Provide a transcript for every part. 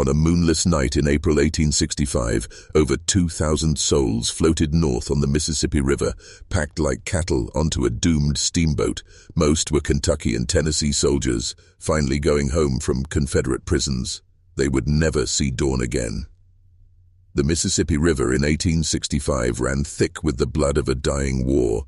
On a moonless night in April 1865, over 2,000 souls floated north on the Mississippi River, packed like cattle onto a doomed steamboat. Most were Kentucky and Tennessee soldiers, finally going home from Confederate prisons. They would never see dawn again. The Mississippi River in 1865 ran thick with the blood of a dying war.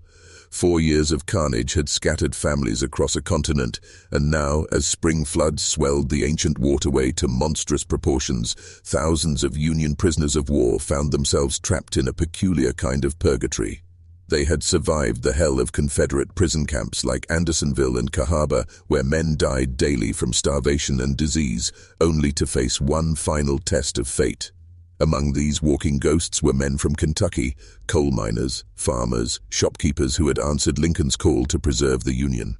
4 years of carnage had scattered families across a continent, and now, as spring floods swelled the ancient waterway to monstrous proportions, thousands of Union prisoners of war found themselves trapped in a peculiar kind of purgatory. They had survived the hell of Confederate prison camps like Andersonville and Cahaba, where men died daily from starvation and disease, only to face one final test of fate. Among these walking ghosts were men from Kentucky, coal miners, farmers, shopkeepers who had answered Lincoln's call to preserve the Union.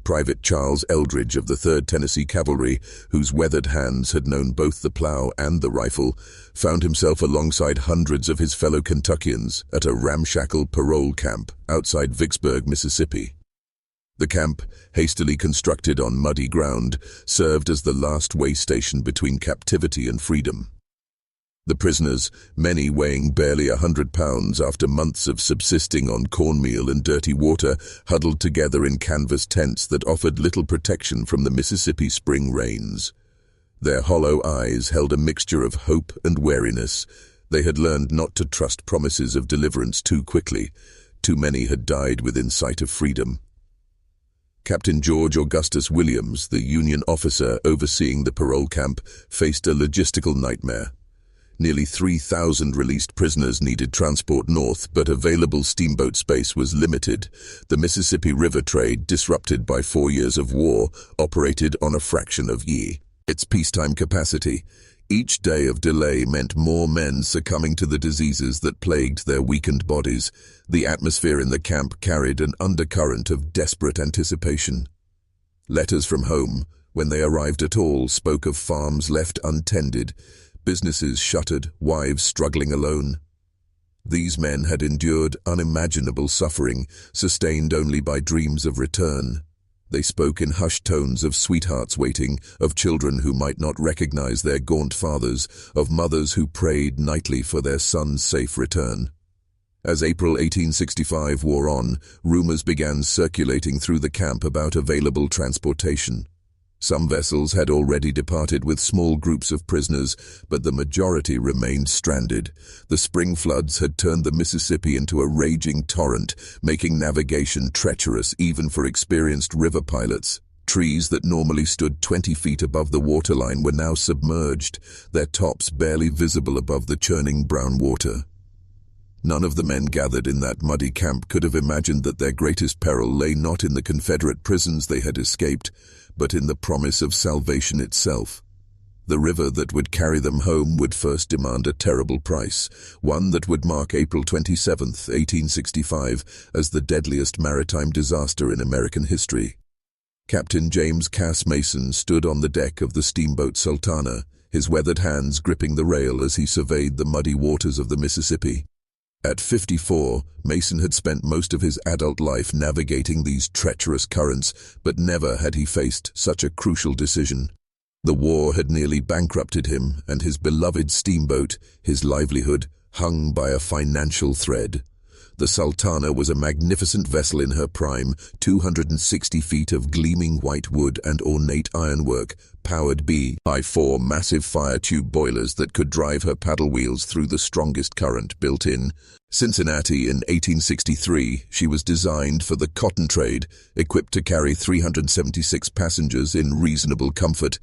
Private Charles Eldridge of the 3rd Tennessee Cavalry, whose weathered hands had known both the plow and the rifle, found himself alongside hundreds of his fellow Kentuckians at a ramshackle parole camp outside Vicksburg, Mississippi. The camp, hastily constructed on muddy ground, served as the last way station between captivity and freedom. The prisoners, many weighing barely 100 pounds after months of subsisting on cornmeal and dirty water, huddled together in canvas tents that offered little protection from the Mississippi spring rains. Their hollow eyes held a mixture of hope and wariness. They had learned not to trust promises of deliverance too quickly. Too many had died within sight of freedom. Captain George Augustus Williams, the Union officer overseeing the parole camp, faced a logistical nightmare. Nearly 3,000 released prisoners needed transport north, but available steamboat space was limited. The Mississippi River trade, disrupted by 4 years of war, operated on a fraction of its peacetime capacity. Each day of delay meant more men succumbing to the diseases that plagued their weakened bodies. The atmosphere in the camp carried an undercurrent of desperate anticipation. Letters from home, when they arrived at all, spoke of farms left untended, businesses shuttered, wives struggling alone. These men had endured unimaginable suffering, sustained only by dreams of return. They spoke in hushed tones of sweethearts waiting, of children who might not recognize their gaunt fathers, of mothers who prayed nightly for their son's safe return. As April 1865 wore on, rumors began circulating through the camp about available transportation. Some vessels had already departed with small groups of prisoners, but the majority remained stranded. The spring floods had turned the Mississippi into a raging torrent, making navigation treacherous even for experienced river pilots. Trees that normally stood 20 feet above the waterline were now submerged, their tops barely visible above the churning brown water. None of the men gathered in that muddy camp could have imagined that their greatest peril lay not in the Confederate prisons they had escaped, but in the promise of salvation itself. The river that would carry them home would first demand a terrible price, one that would mark April 27, 1865, as the deadliest maritime disaster in American history. Captain James Cass Mason stood on the deck of the steamboat Sultana, his weathered hands gripping the rail as he surveyed the muddy waters of the Mississippi. At 54, Mason had spent most of his adult life navigating these treacherous currents, but never had he faced such a crucial decision. The war had nearly bankrupted him, and his beloved steamboat, his livelihood, hung by a financial thread. The Sultana was a magnificent vessel in her prime, 260 feet of gleaming white wood and ornate ironwork, powered by 4 massive fire tube boilers that could drive her paddle wheels through the strongest current built in. Cincinnati in 1863, she was designed for the cotton trade, equipped to carry 376 passengers in reasonable comfort.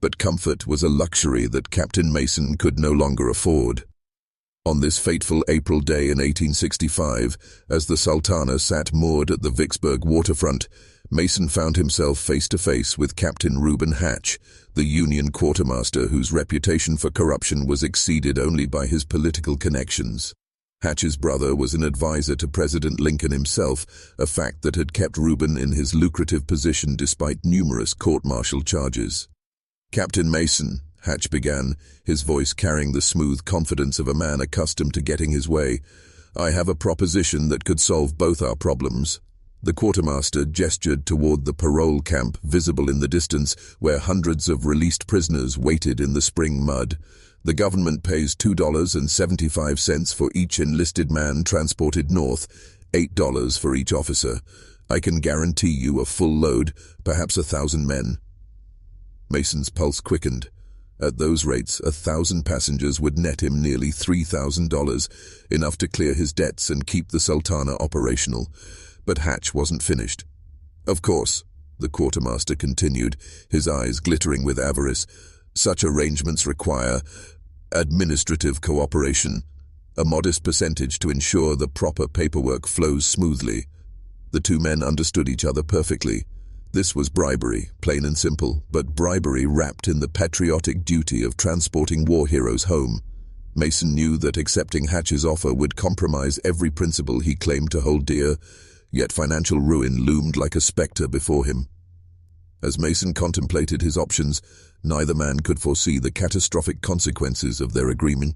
But comfort was a luxury that Captain Mason could no longer afford. On this fateful April day in 1865, as the Sultana sat moored at the Vicksburg waterfront, Mason found himself face to face with Captain Reuben Hatch, the Union quartermaster whose reputation for corruption was exceeded only by his political connections. Hatch's brother was an advisor to President Lincoln himself, a fact that had kept Reuben in his lucrative position despite numerous court-martial charges. "Captain Mason," Hatch began, his voice carrying the smooth confidence of a man accustomed to getting his way, "I have a proposition that could solve both our problems." The quartermaster gestured toward the parole camp visible in the distance, where hundreds of released prisoners waited in the spring mud. The government pays $2.75 for each enlisted man transported north, $8 for each officer. I can guarantee you a full load, perhaps 1,000 men. Mason's pulse quickened. At those rates, 1,000 passengers would net him nearly $3,000, enough to clear his debts and keep the Sultana operational. But Hatch wasn't finished. Of course, the quartermaster continued, his eyes glittering with avarice, such arrangements require administrative cooperation, a modest percentage to ensure the proper paperwork flows smoothly. The two men understood each other perfectly. This was bribery, plain and simple, but bribery wrapped in the patriotic duty of transporting war heroes home. Mason knew that accepting Hatch's offer would compromise every principle he claimed to hold dear, yet financial ruin loomed like a specter before him. As Mason contemplated his options, neither man could foresee the catastrophic consequences of their agreement.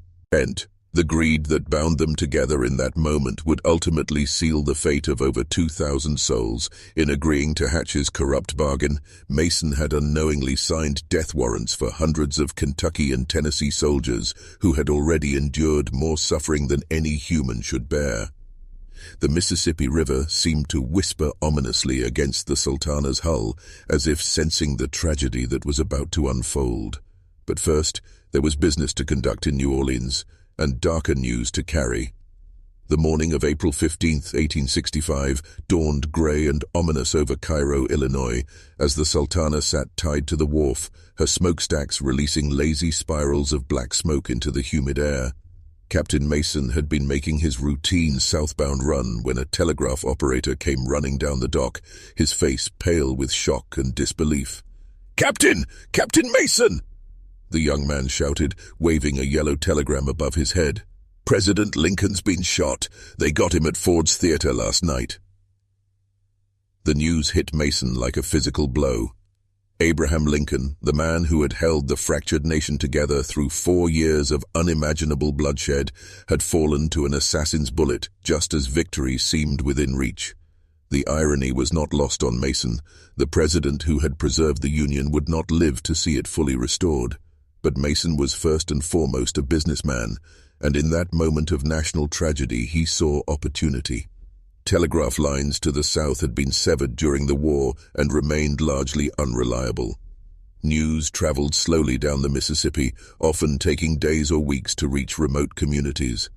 The greed that bound them together in that moment would ultimately seal the fate of over 2,000 souls. In agreeing to Hatch's corrupt bargain, Mason had unknowingly signed death warrants for hundreds of Kentucky and Tennessee soldiers who had already endured more suffering than any human should bear. The Mississippi River seemed to whisper ominously against the Sultana's hull, as if sensing the tragedy that was about to unfold. But first, there was business to conduct in New Orleans, and darker news to carry. The morning of April 15, 1865, dawned grey and ominous over Cairo, Illinois, as the Sultana sat tied to the wharf, her smokestacks releasing lazy spirals of black smoke into the humid air. Captain Mason had been making his routine southbound run when a telegraph operator came running down the dock, his face pale with shock and disbelief. "Captain! Captain Mason!" the young man shouted, waving a yellow telegram above his head. "President Lincoln's been shot. They got him at Ford's Theater last night." The news hit Mason like a physical blow. Abraham Lincoln, the man who had held the fractured nation together through 4 years of unimaginable bloodshed, had fallen to an assassin's bullet just as victory seemed within reach. The irony was not lost on Mason. The president who had preserved the Union would not live to see it fully restored. But Mason was first and foremost a businessman, and in that moment of national tragedy he saw opportunity. Telegraph lines to the south had been severed during the war and remained largely unreliable. News traveled slowly down the Mississippi, often taking days or weeks to reach remote communities.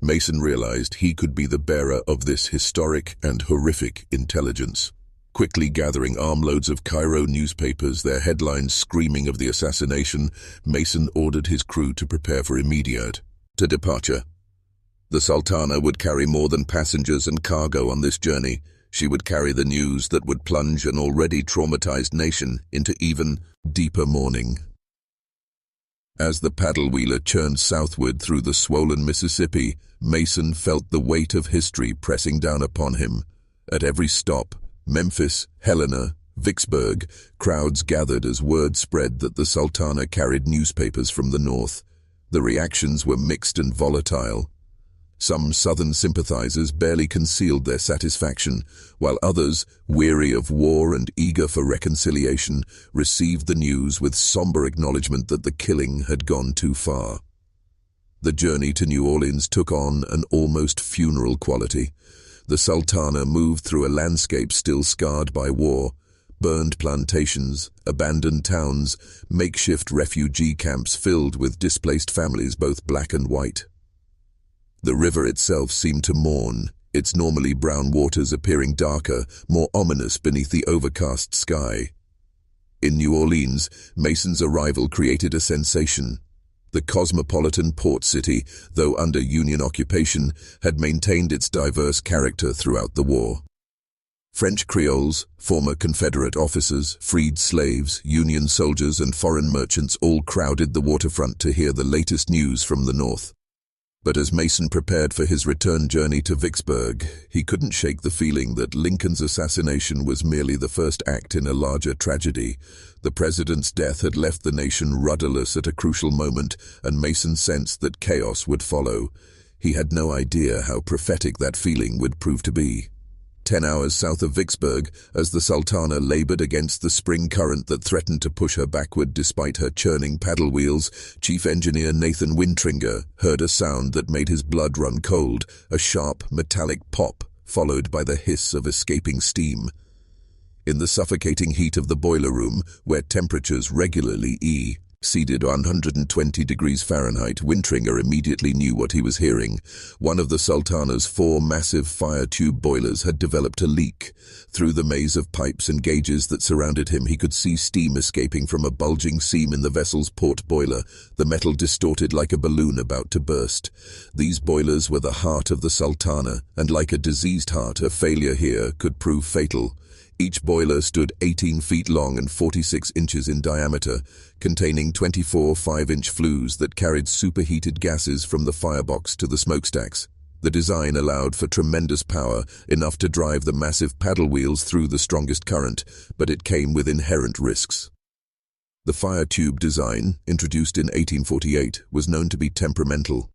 Mason realized he could be the bearer of this historic and horrific intelligence. Quickly gathering armloads of Cairo newspapers, their headlines screaming of the assassination, Mason ordered his crew to prepare for immediate departure. The Sultana would carry more than passengers and cargo on this journey. She would carry the news that would plunge an already traumatized nation into even deeper mourning. As the paddle-wheeler churned southward through the swollen Mississippi, Mason felt the weight of history pressing down upon him. At every stop, Memphis, Helena, Vicksburg, crowds gathered as word spread that the Sultana carried newspapers from the north. The reactions were mixed and volatile. Some Southern sympathizers barely concealed their satisfaction, while others, weary of war and eager for reconciliation, received the news with somber acknowledgement that the killing had gone too far. The journey to New Orleans took on an almost funeral quality. The Sultana moved through a landscape still scarred by war, burned plantations, abandoned towns, makeshift refugee camps filled with displaced families both black and white. The river itself seemed to mourn, its normally brown waters appearing darker, more ominous beneath the overcast sky. In New Orleans, Mason's arrival created a sensation. The cosmopolitan port city, though under Union occupation, had maintained its diverse character throughout the war. French Creoles, former Confederate officers, freed slaves, Union soldiers, and foreign merchants all crowded the waterfront to hear the latest news from the north. But as Mason prepared for his return journey to Vicksburg, he couldn't shake the feeling that Lincoln's assassination was merely the first act in a larger tragedy. The president's death had left the nation rudderless at a crucial moment, and Mason sensed that chaos would follow. He had no idea how prophetic that feeling would prove to be. 10 hours south of Vicksburg, as the Sultana labored against the spring current that threatened to push her backward despite her churning paddle wheels, Chief Engineer Nathan Wintringer heard a sound that made his blood run cold, a sharp, metallic pop, followed by the hiss of escaping steam. In the suffocating heat of the boiler room, where temperatures regularly exceeded 120 degrees Fahrenheit, Wintringer immediately knew what he was hearing. One of the Sultana's 4 massive fire tube boilers had developed a leak. Through the maze of pipes and gauges that surrounded him, he could see steam escaping from a bulging seam in the vessel's port boiler, the metal distorted like a balloon about to burst. These boilers were the heart of the Sultana, and like a diseased heart, a failure here could prove fatal. Each boiler stood 18 feet long and 46 inches in diameter, containing 24 5-inch flues that carried superheated gases from the firebox to the smokestacks. The design allowed for tremendous power, enough to drive the massive paddle wheels through the strongest current, but it came with inherent risks. The fire tube design, introduced in 1848, was known to be temperamental.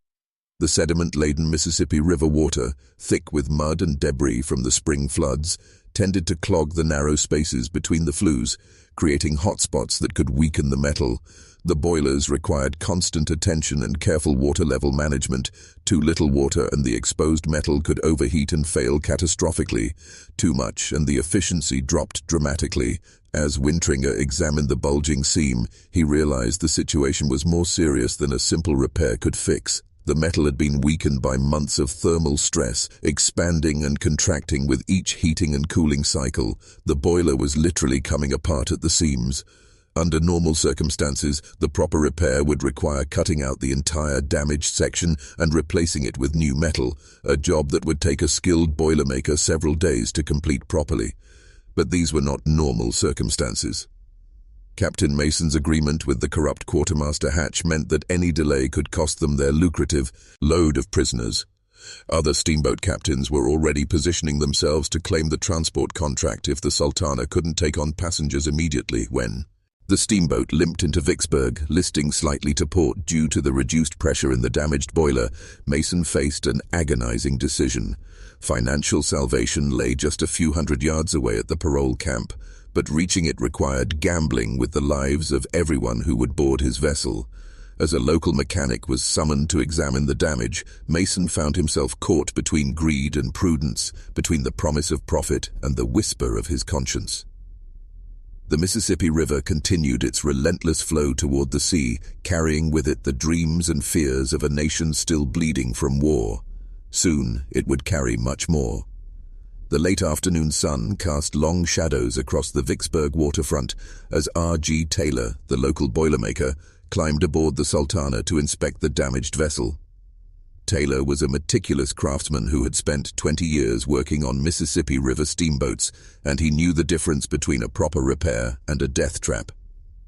The sediment-laden Mississippi River water, thick with mud and debris from the spring floods, tended to clog the narrow spaces between the flues, creating hotspots that could weaken the metal. The boilers required constant attention and careful water level management. Too little water and the exposed metal could overheat and fail catastrophically. Too much and the efficiency dropped dramatically. As Wintringer examined the bulging seam, he realized the situation was more serious than a simple repair could fix. The metal had been weakened by months of thermal stress, expanding and contracting with each heating and cooling cycle. The boiler was literally coming apart at the seams. Under normal circumstances, the proper repair would require cutting out the entire damaged section and replacing it with new metal, a job that would take a skilled boilermaker several days to complete properly. But these were not normal circumstances. Captain Mason's agreement with the corrupt quartermaster Hatch meant that any delay could cost them their lucrative load of prisoners. Other steamboat captains were already positioning themselves to claim the transport contract if the Sultana couldn't take on passengers immediately. When the steamboat limped into Vicksburg, listing slightly to port due to the reduced pressure in the damaged boiler, Mason faced an agonizing decision. Financial salvation lay just a few hundred yards away at the parole camp, but reaching it required gambling with the lives of everyone who would board his vessel. As a local mechanic was summoned to examine the damage, Mason found himself caught between greed and prudence, between the promise of profit and the whisper of his conscience. The Mississippi River continued its relentless flow toward the sea, carrying with it the dreams and fears of a nation still bleeding from war. Soon it would carry much more. The late afternoon sun cast long shadows across the Vicksburg waterfront as R.G. Taylor, the local boilermaker, climbed aboard the Sultana to inspect the damaged vessel. Taylor was a meticulous craftsman who had spent 20 years working on Mississippi River steamboats, and he knew the difference between a proper repair and a death trap.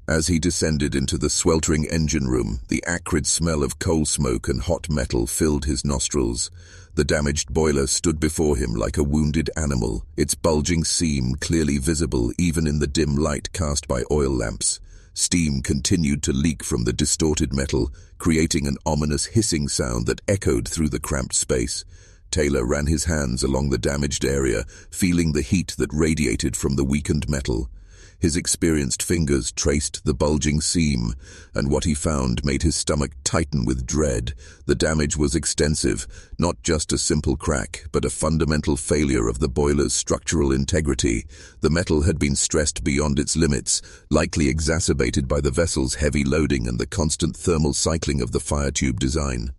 As he descended into the sweltering engine room, the acrid smell of coal smoke and hot metal filled his nostrils. The damaged boiler stood before him like a wounded animal, its bulging seam clearly visible even in the dim light cast by oil lamps. Steam continued to leak from the distorted metal, creating an ominous hissing sound that echoed through the cramped space. Taylor ran his hands along the damaged area, feeling the heat that radiated from the weakened metal. His experienced fingers traced the bulging seam, and what he found made his stomach tighten with dread. The damage was extensive, not just a simple crack, but a fundamental failure of the boiler's structural integrity. The metal had been stressed beyond its limits, likely exacerbated by the vessel's heavy loading and the constant thermal cycling of the fire tube design.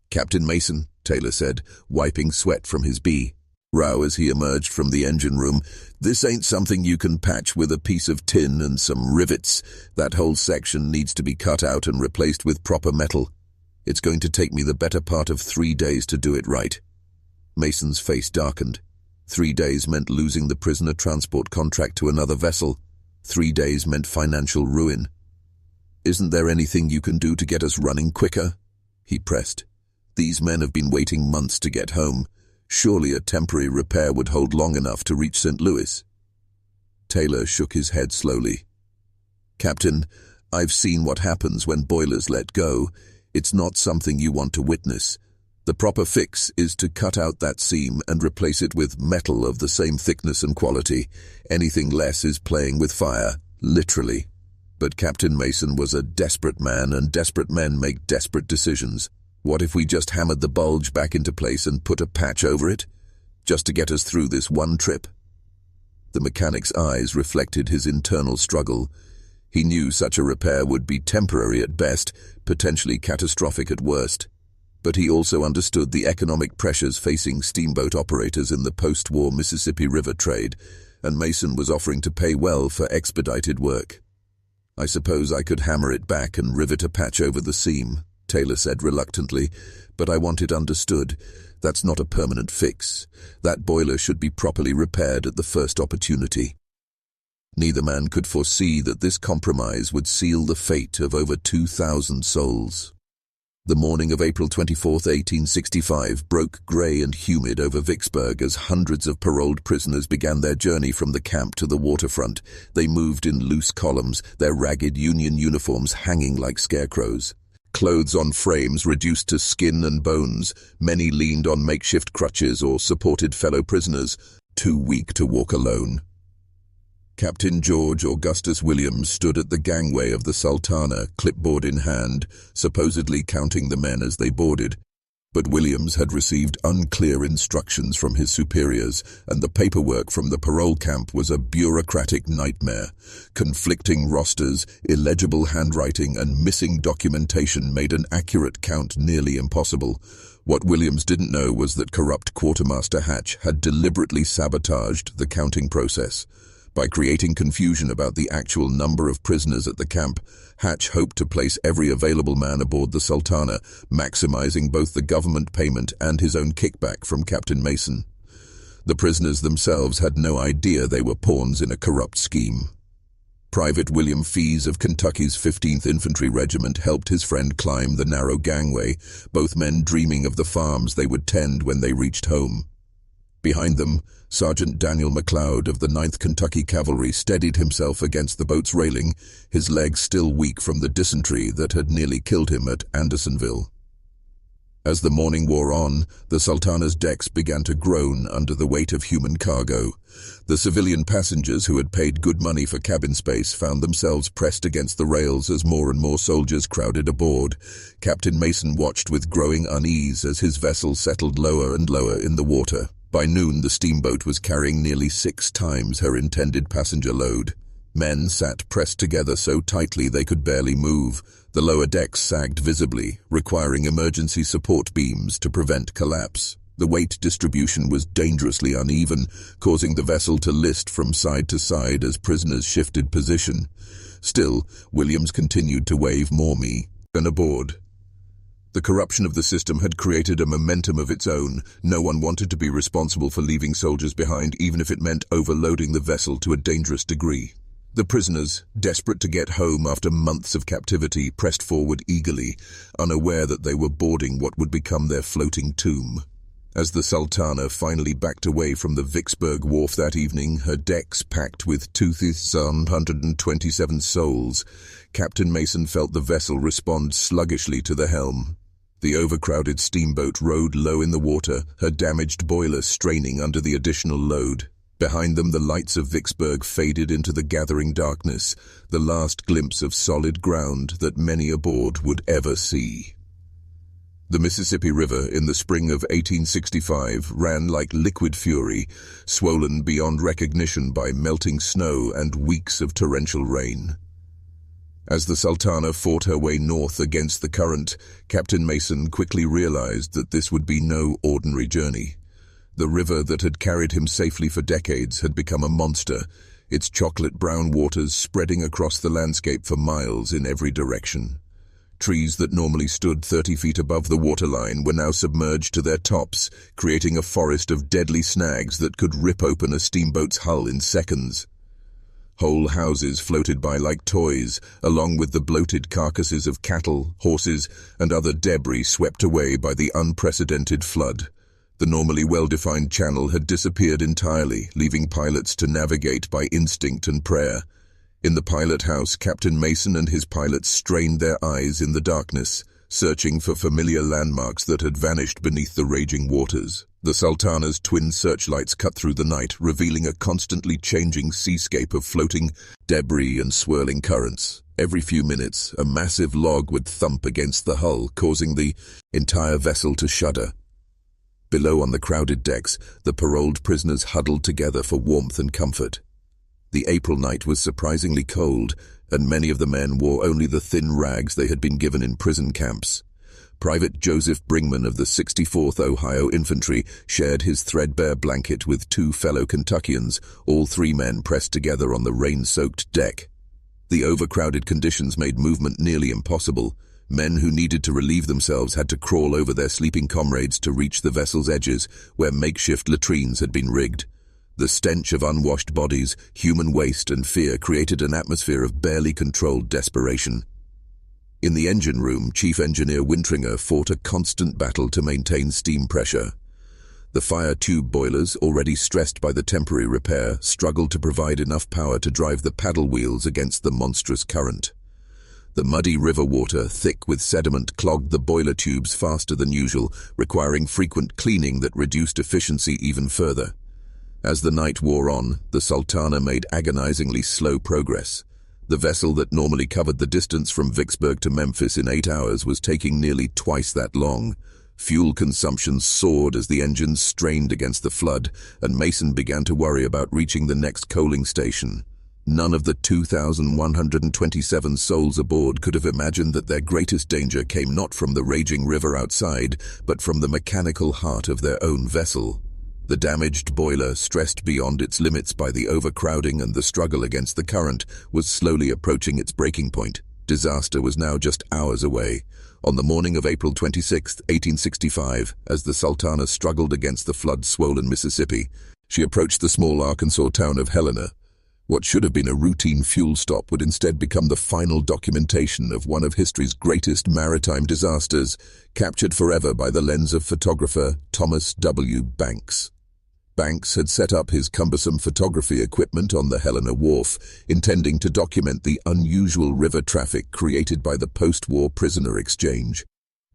"Captain Mason," Taylor said, wiping sweat from his brow as he emerged from the engine room, "this ain't something you can patch with a piece of tin and some rivets. That whole section needs to be cut out and replaced with proper metal. It's going to take me the better part of 3 days to do it right." Mason's face darkened. 3 days meant losing the prisoner transport contract to another vessel. 3 days meant financial ruin. "Isn't there anything you can do to get us running quicker?" he pressed. "These men have been waiting months to get home. Surely a temporary repair would hold long enough to reach St. Louis." Taylor shook his head slowly. "Captain, I've seen what happens when boilers let go. It's not something you want to witness. The proper fix is to cut out that seam and replace it with metal of the same thickness and quality. Anything less is playing with fire, literally. But Captain Mason was a desperate man, and desperate men make desperate decisions. What if we just hammered the bulge back into place and put a patch over it? Just to get us through this one trip? The mechanic's eyes reflected his internal struggle. He knew such a repair would be temporary at best, potentially catastrophic at worst. But he also understood the economic pressures facing steamboat operators in the post-war Mississippi River trade, and Mason was offering to pay well for expedited work. "I suppose I could hammer it back and rivet a patch over the seam," Taylor said reluctantly, "but I want it understood. That's not a permanent fix. That boiler should be properly repaired at the first opportunity." Neither man could foresee that this compromise would seal the fate of over 2,000 souls. The morning of April 24, 1865, broke grey and humid over Vicksburg as hundreds of paroled prisoners began their journey from the camp to the waterfront. They moved in loose columns, their ragged Union uniforms hanging like scarecrows. Clothes on frames reduced to skin and bones, many leaned on makeshift crutches or supported fellow prisoners, too weak to walk alone. Captain George Augustus Williams stood at the gangway of the Sultana, clipboard in hand, supposedly counting the men as they boarded. But Williams had received unclear instructions from his superiors, and the paperwork from the parole camp was a bureaucratic nightmare. Conflicting rosters, illegible handwriting, and missing documentation made an accurate count nearly impossible. What Williams didn't know was that corrupt Quartermaster Hatch had deliberately sabotaged the counting process. By creating confusion about the actual number of prisoners at the camp, Hatch hoped to place every available man aboard the Sultana, maximizing both the government payment and his own kickback from Captain Mason. The prisoners themselves had no idea they were pawns in a corrupt scheme. Private William Fees of Kentucky's 15th Infantry Regiment helped his friend climb the narrow gangway, both men dreaming of the farms they would tend when they reached home. Behind them, Sergeant Daniel McLeod of the 9th Kentucky Cavalry steadied himself against the boat's railing, his legs still weak from the dysentery that had nearly killed him at Andersonville. As the morning wore on, the Sultana's decks began to groan under the weight of human cargo. The civilian passengers who had paid good money for cabin space found themselves pressed against the rails as more and more soldiers crowded aboard. Captain Mason watched with growing unease as his vessel settled lower and lower in the water. By noon, the steamboat was carrying nearly 6 times her intended passenger load. Men sat pressed together so tightly they could barely move. The lower decks sagged visibly, requiring emergency support beams to prevent collapse. The weight distribution was dangerously uneven, causing the vessel to list from side to side as prisoners shifted position. Still, Williams continued to wave more men aboard. The corruption of the system had created a momentum of its own. No one wanted to be responsible for leaving soldiers behind, even if it meant overloading the vessel to a dangerous degree. The prisoners, desperate to get home after months of captivity, pressed forward eagerly, unaware that they were boarding what would become their floating tomb. As the Sultana finally backed away from the Vicksburg wharf that evening, her decks packed with 227 souls, Captain Mason felt the vessel respond sluggishly to the helm. The overcrowded steamboat rode low in the water, her damaged boiler straining under the additional load. Behind them, the lights of Vicksburg faded into the gathering darkness, the last glimpse of solid ground that many aboard would ever see. The Mississippi River in the spring of 1865 ran like liquid fury, swollen beyond recognition by melting snow and weeks of torrential rain. As the Sultana fought her way north against the current, Captain Mason quickly realized that this would be no ordinary journey. The river that had carried him safely for decades had become a monster, its chocolate-brown waters spreading across the landscape for miles in every direction. Trees that normally stood 30 feet above the waterline were now submerged to their tops, creating a forest of deadly snags that could rip open a steamboat's hull in seconds. Whole houses floated by like toys, along with the bloated carcasses of cattle, horses, and other debris swept away by the unprecedented flood. The normally well-defined channel had disappeared entirely, leaving pilots to navigate by instinct and prayer. In the pilot house, Captain Mason and his pilots strained their eyes in the darkness, searching for familiar landmarks that had vanished beneath the raging waters. The Sultana's twin searchlights cut through the night, revealing a constantly changing seascape of floating debris and swirling currents. Every few minutes, a massive log would thump against the hull, causing the entire vessel to shudder. Below on the crowded decks, the paroled prisoners huddled together for warmth and comfort. The April night was surprisingly cold, and many of the men wore only the thin rags they had been given in prison camps. Private Joseph Bringman of the 64th Ohio Infantry shared his threadbare blanket with two fellow Kentuckians, all three men pressed together on the rain-soaked deck. The overcrowded conditions made movement nearly impossible. Men who needed to relieve themselves had to crawl over their sleeping comrades to reach the vessel's edges, where makeshift latrines had been rigged. The stench of unwashed bodies, human waste, and fear created an atmosphere of barely controlled desperation. In the engine room, Chief Engineer Wintringer fought a constant battle to maintain steam pressure. The fire tube boilers, already stressed by the temporary repair, struggled to provide enough power to drive the paddle wheels against the monstrous current. The muddy river water, thick with sediment, clogged the boiler tubes faster than usual, requiring frequent cleaning that reduced efficiency even further. As the night wore on, the Sultana made agonizingly slow progress. The vessel that normally covered the distance from Vicksburg to Memphis in 8 hours was taking nearly twice that long. Fuel consumption soared as the engines strained against the flood, and Mason began to worry about reaching the next coaling station. None of the 2,127 souls aboard could have imagined that their greatest danger came not from the raging river outside, but from the mechanical heart of their own vessel. The damaged boiler, stressed beyond its limits by the overcrowding and the struggle against the current, was slowly approaching its breaking point. Disaster was now just hours away. On the morning of April 26, 1865, as the Sultana struggled against the flood-swollen Mississippi, she approached the small Arkansas town of Helena. What should have been a routine fuel stop would instead become the final documentation of one of history's greatest maritime disasters, captured forever by the lens of photographer Thomas W. Banks. Banks had set up his cumbersome photography equipment on the Helena Wharf, intending to document the unusual river traffic created by the post-war prisoner exchange.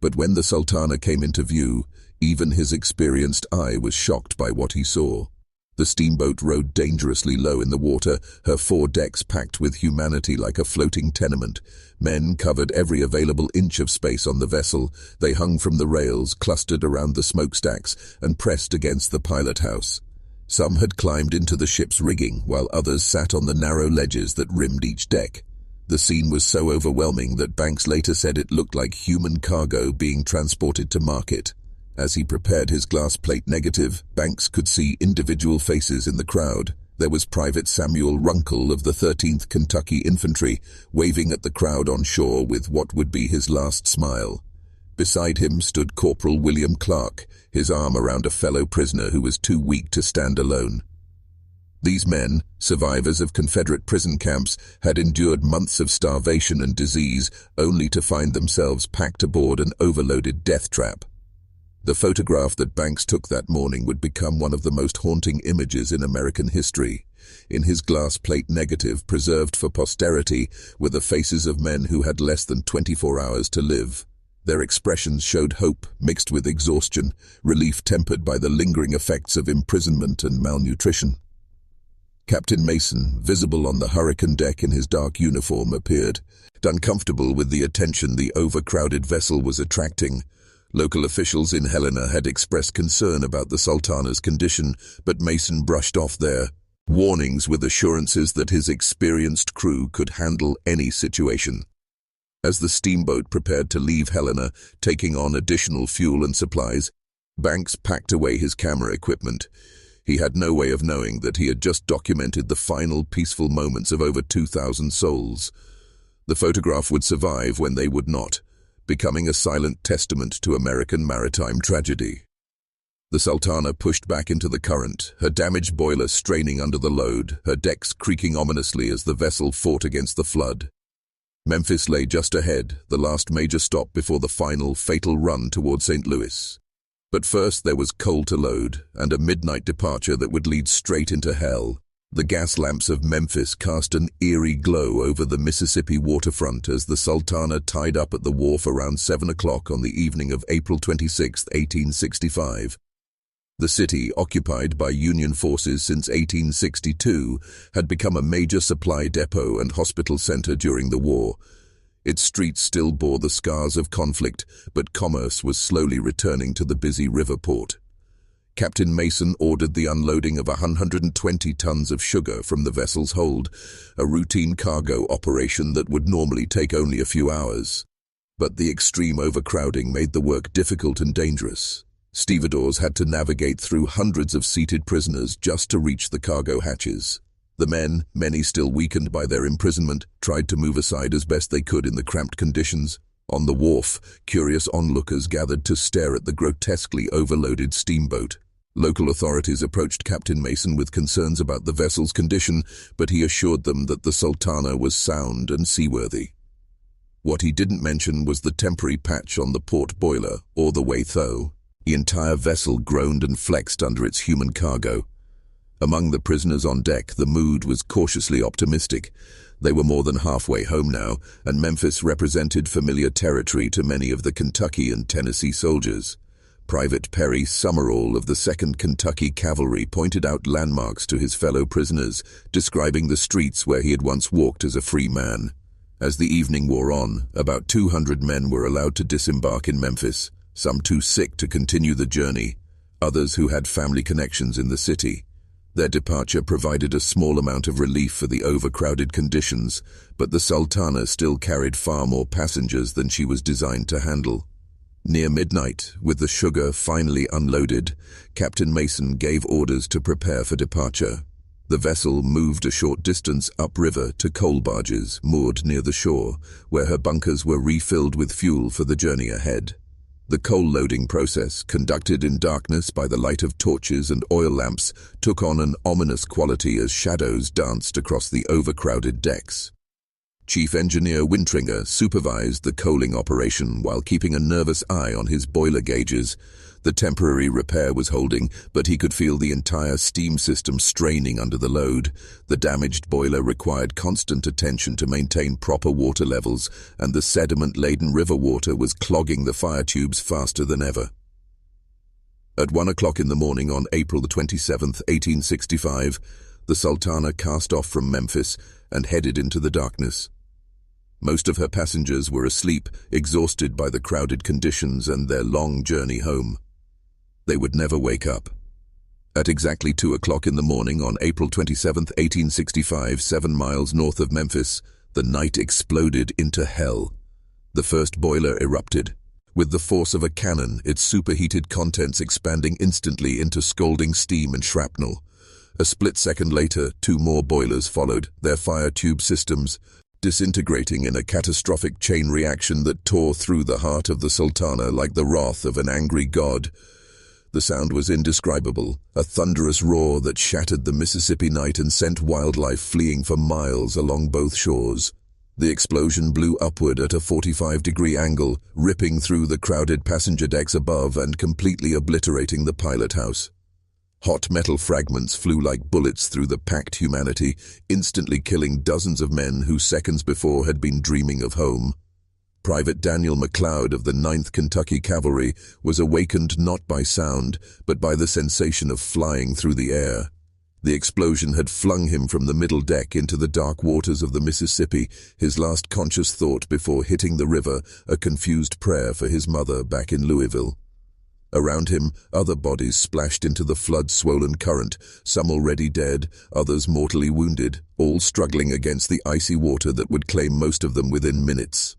But when the Sultana came into view, even his experienced eye was shocked by what he saw. The steamboat rode dangerously low in the water, her 4 decks packed with humanity like a floating tenement. Men covered every available inch of space on the vessel. They hung from the rails, clustered around the smokestacks, and pressed against the pilot house. Some had climbed into the ship's rigging, while others sat on the narrow ledges that rimmed each deck. The scene was so overwhelming that Banks later said it looked like human cargo being transported to market. As he prepared his glass plate negative, Banks could see individual faces in the crowd. There was Private Samuel Runkle of the 13th Kentucky Infantry, waving at the crowd on shore with what would be his last smile. Beside him stood Corporal William Clark, his arm around a fellow prisoner who was too weak to stand alone. These men, survivors of Confederate prison camps, had endured months of starvation and disease, only to find themselves packed aboard an overloaded death trap. The photograph that Banks took that morning would become one of the most haunting images in American history. In his glass plate negative, preserved for posterity, were the faces of men who had less than 24 hours to live. Their expressions showed hope mixed with exhaustion, relief tempered by the lingering effects of imprisonment and malnutrition. Captain Mason, visible on the hurricane deck in his dark uniform, appeared. Uncomfortable with the attention the overcrowded vessel was attracting, local officials in Helena had expressed concern about the Sultana's condition, but Mason brushed off their warnings with assurances that his experienced crew could handle any situation. As the steamboat prepared to leave Helena, taking on additional fuel and supplies, Banks packed away his camera equipment. He had no way of knowing that he had just documented the final peaceful moments of over 2,000 souls. The photograph would survive when they would not, becoming a silent testament to American maritime tragedy. The Sultana pushed back into the current, her damaged boiler straining under the load, her decks creaking ominously as the vessel fought against the flood. Memphis lay just ahead, the last major stop before the final, fatal run toward St. Louis. But first there was coal to load, and a midnight departure that would lead straight into hell. The gas lamps of Memphis cast an eerie glow over the Mississippi waterfront as the Sultana tied up at the wharf around 7 o'clock on the evening of April 26, 1865. The city, occupied by Union forces since 1862, had become a major supply depot and hospital center during the war. Its streets still bore the scars of conflict, but commerce was slowly returning to the busy river port. Captain Mason ordered the unloading of 120 tons of sugar from the vessel's hold, a routine cargo operation that would normally take only a few hours. But the extreme overcrowding made the work difficult and dangerous. Stevedores had to navigate through hundreds of seated prisoners just to reach the cargo hatches. The men, many still weakened by their imprisonment, tried to move aside as best they could in the cramped conditions. On the wharf, curious onlookers gathered to stare at the grotesquely overloaded steamboat. Local authorities approached Captain Mason with concerns about the vessel's condition, but he assured them that the Sultana was sound and seaworthy. What he didn't mention was the temporary patch on the port boiler, or the Watho. The entire vessel groaned and flexed under its human cargo. Among the prisoners on deck, the mood was cautiously optimistic. They were more than halfway home now, and Memphis represented familiar territory to many of the Kentucky and Tennessee soldiers. Private Perry Summerall of the 2nd Kentucky Cavalry pointed out landmarks to his fellow prisoners, describing the streets where he had once walked as a free man. As the evening wore on, about 200 men were allowed to disembark in Memphis, some too sick to continue the journey, others who had family connections in the city. Their departure provided a small amount of relief for the overcrowded conditions, but the Sultana still carried far more passengers than she was designed to handle. Near midnight, with the sugar finally unloaded, Captain Mason gave orders to prepare for departure. The vessel moved a short distance upriver to coal barges moored near the shore, where her bunkers were refilled with fuel for the journey ahead. The coal loading process, conducted in darkness by the light of torches and oil lamps, took on an ominous quality as shadows danced across the overcrowded decks. Chief Engineer Wintringer supervised the coaling operation while keeping a nervous eye on his boiler gauges. The temporary repair was holding, but he could feel the entire steam system straining under the load. The damaged boiler required constant attention to maintain proper water levels, and the sediment-laden river water was clogging the fire tubes faster than ever. At 1 o'clock in the morning on April 27, 1865, the Sultana cast off from Memphis and headed into the darkness. Most of her passengers were asleep, exhausted by the crowded conditions and their long journey home. They would never wake up. At exactly 2 o'clock in the morning on April 27, 1865, 7 miles north of Memphis, the night exploded into hell. The first boiler erupted. With the force of a cannon, its superheated contents expanding instantly into scalding steam and shrapnel. A split second later, 2 more boilers followed, their fire tube systems disintegrating in a catastrophic chain reaction that tore through the heart of the Sultana like the wrath of an angry god. The sound was indescribable, a thunderous roar that shattered the Mississippi night and sent wildlife fleeing for miles along both shores. The explosion blew upward at a 45-degree angle, ripping through the crowded passenger decks above and completely obliterating the pilot house. Hot metal fragments flew like bullets through the packed humanity, instantly killing dozens of men who seconds before had been dreaming of home. Private Daniel McLeod of the 9th Kentucky Cavalry was awakened not by sound, but by the sensation of flying through the air. The explosion had flung him from the middle deck into the dark waters of the Mississippi, his last conscious thought before hitting the river, a confused prayer for his mother back in Louisville. Around him, other bodies splashed into the flood-swollen current, some already dead, others mortally wounded, all struggling against the icy water that would claim most of them within minutes.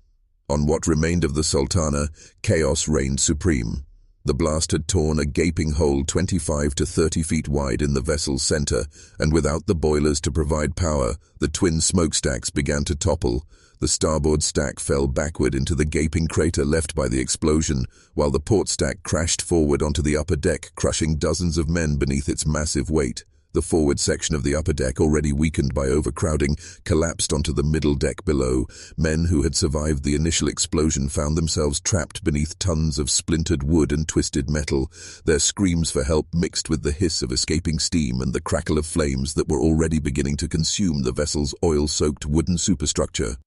On what remained of the Sultana, chaos reigned supreme. The blast had torn a gaping hole 25 to 30 feet wide in the vessel's center, and without the boilers to provide power, the twin smokestacks began to topple. The starboard stack fell backward into the gaping crater left by the explosion, while the port stack crashed forward onto the upper deck, crushing dozens of men beneath its massive weight. The forward section of the upper deck, already weakened by overcrowding, collapsed onto the middle deck below. Men who had survived the initial explosion found themselves trapped beneath tons of splintered wood and twisted metal, their screams for help mixed with the hiss of escaping steam and the crackle of flames that were already beginning to consume the vessel's oil-soaked wooden superstructure.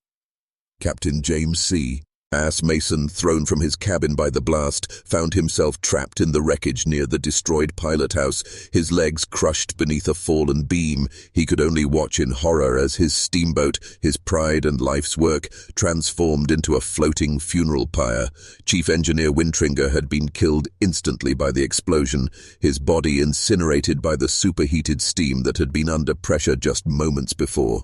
Captain James C. Mason, thrown from his cabin by the blast, found himself trapped in the wreckage near the destroyed pilot house, his legs crushed beneath a fallen beam. He could only watch in horror as his steamboat, his pride and life's work, transformed into a floating funeral pyre. Chief Engineer Wintringer had been killed instantly by the explosion, his body incinerated by the superheated steam that had been under pressure just moments before.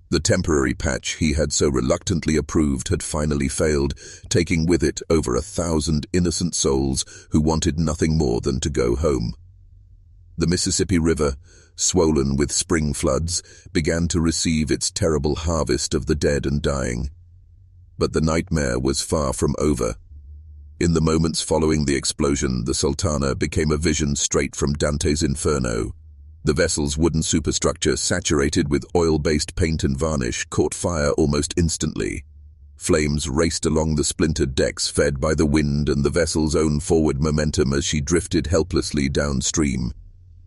The temporary patch he had so reluctantly approved had finally failed, taking with it over 1,000 innocent souls who wanted nothing more than to go home. The Mississippi River, swollen with spring floods, began to receive its terrible harvest of the dead and dying. But the nightmare was far from over. In the moments following the explosion, the Sultana became a vision straight from Dante's Inferno. The vessel's wooden superstructure, saturated with oil-based paint and varnish, caught fire almost instantly. Flames raced along the splintered decks, fed by the wind and the vessel's own forward momentum as she drifted helplessly downstream.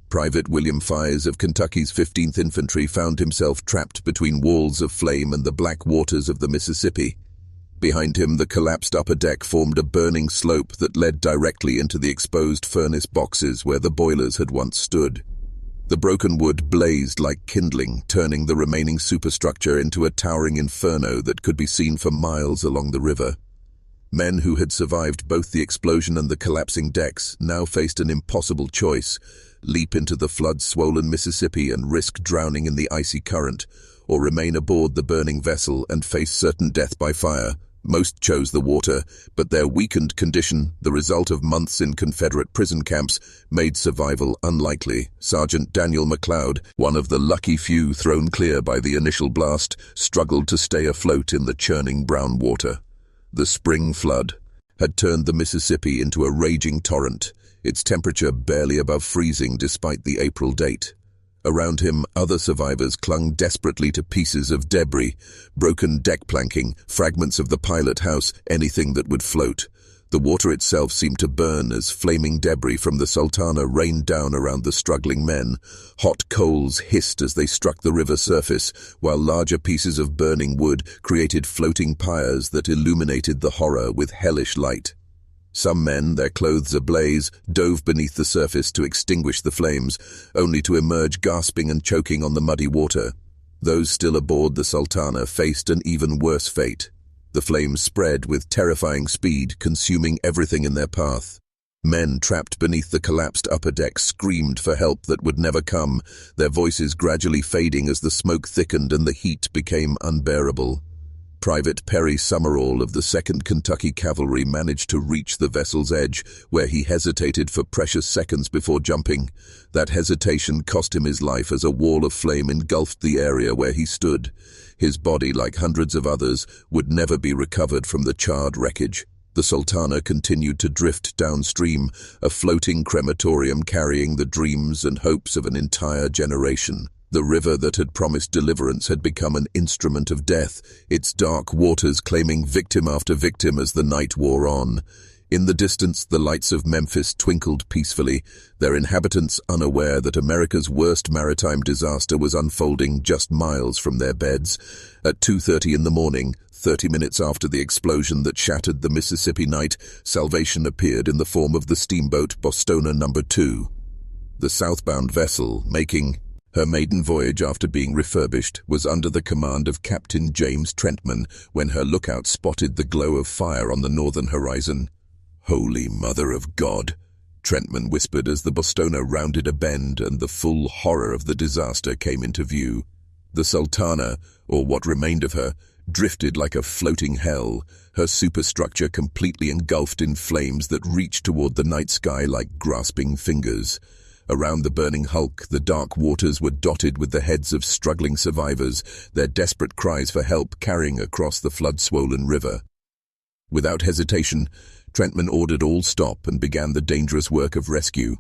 Private William Fies of Kentucky's 15th Infantry found himself trapped between walls of flame and the black waters of the Mississippi. Behind him, the collapsed upper deck formed a burning slope that led directly into the exposed furnace boxes where the boilers had once stood. The broken wood blazed like kindling, turning the remaining superstructure into a towering inferno that could be seen for miles along the river. Men who had survived both the explosion and the collapsing decks now faced an impossible choice: leap into the flood-swollen Mississippi and risk drowning in the icy current, or remain aboard the burning vessel and face certain death by fire. Most chose the water, but their weakened condition, the result of months in Confederate prison camps, made survival unlikely. Sergeant Daniel McLeod, one of the lucky few thrown clear by the initial blast, struggled to stay afloat in the churning brown water. The spring flood had turned the Mississippi into a raging torrent, its temperature barely above freezing despite the April date. Around him, other survivors clung desperately to pieces of debris, broken deck planking, fragments of the pilot house, anything that would float. The water itself seemed to burn as flaming debris from the Sultana rained down around the struggling men. Hot coals hissed as they struck the river surface, while larger pieces of burning wood created floating pyres that illuminated the horror with hellish light. Some men, their clothes ablaze, dove beneath the surface to extinguish the flames, only to emerge gasping and choking on the muddy water. Those still aboard the Sultana faced an even worse fate. The flames spread with terrifying speed, consuming everything in their path. Men trapped beneath the collapsed upper deck screamed for help that would never come, their voices gradually fading as the smoke thickened and the heat became unbearable. Private Perry Summerall of the 2nd Kentucky Cavalry managed to reach the vessel's edge, where he hesitated for precious seconds before jumping. That hesitation cost him his life as a wall of flame engulfed the area where he stood. His body, like hundreds of others, would never be recovered from the charred wreckage. The Sultana continued to drift downstream, a floating crematorium carrying the dreams and hopes of an entire generation. The river that had promised deliverance had become an instrument of death, its dark waters claiming victim after victim as the night wore on. In the distance, the lights of Memphis twinkled peacefully, their inhabitants unaware that America's worst maritime disaster was unfolding just miles from their beds. At 2:30 in the morning, 30 minutes after the explosion that shattered the Mississippi night, salvation appeared in the form of the steamboat Bostona No. 2. The southbound vessel, making her maiden voyage after being refurbished, was under the command of Captain James Trentman when her lookout spotted the glow of fire on the northern horizon. "Holy Mother of God," Trentman whispered as the Bostona rounded a bend and the full horror of the disaster came into view. The Sultana, or what remained of her, drifted like a floating hell, her superstructure completely engulfed in flames that reached toward the night sky like grasping fingers. Around the burning hulk, the dark waters were dotted with the heads of struggling survivors, their desperate cries for help carrying across the flood-swollen river. Without hesitation, Trentman ordered all stop and began the dangerous work of rescue.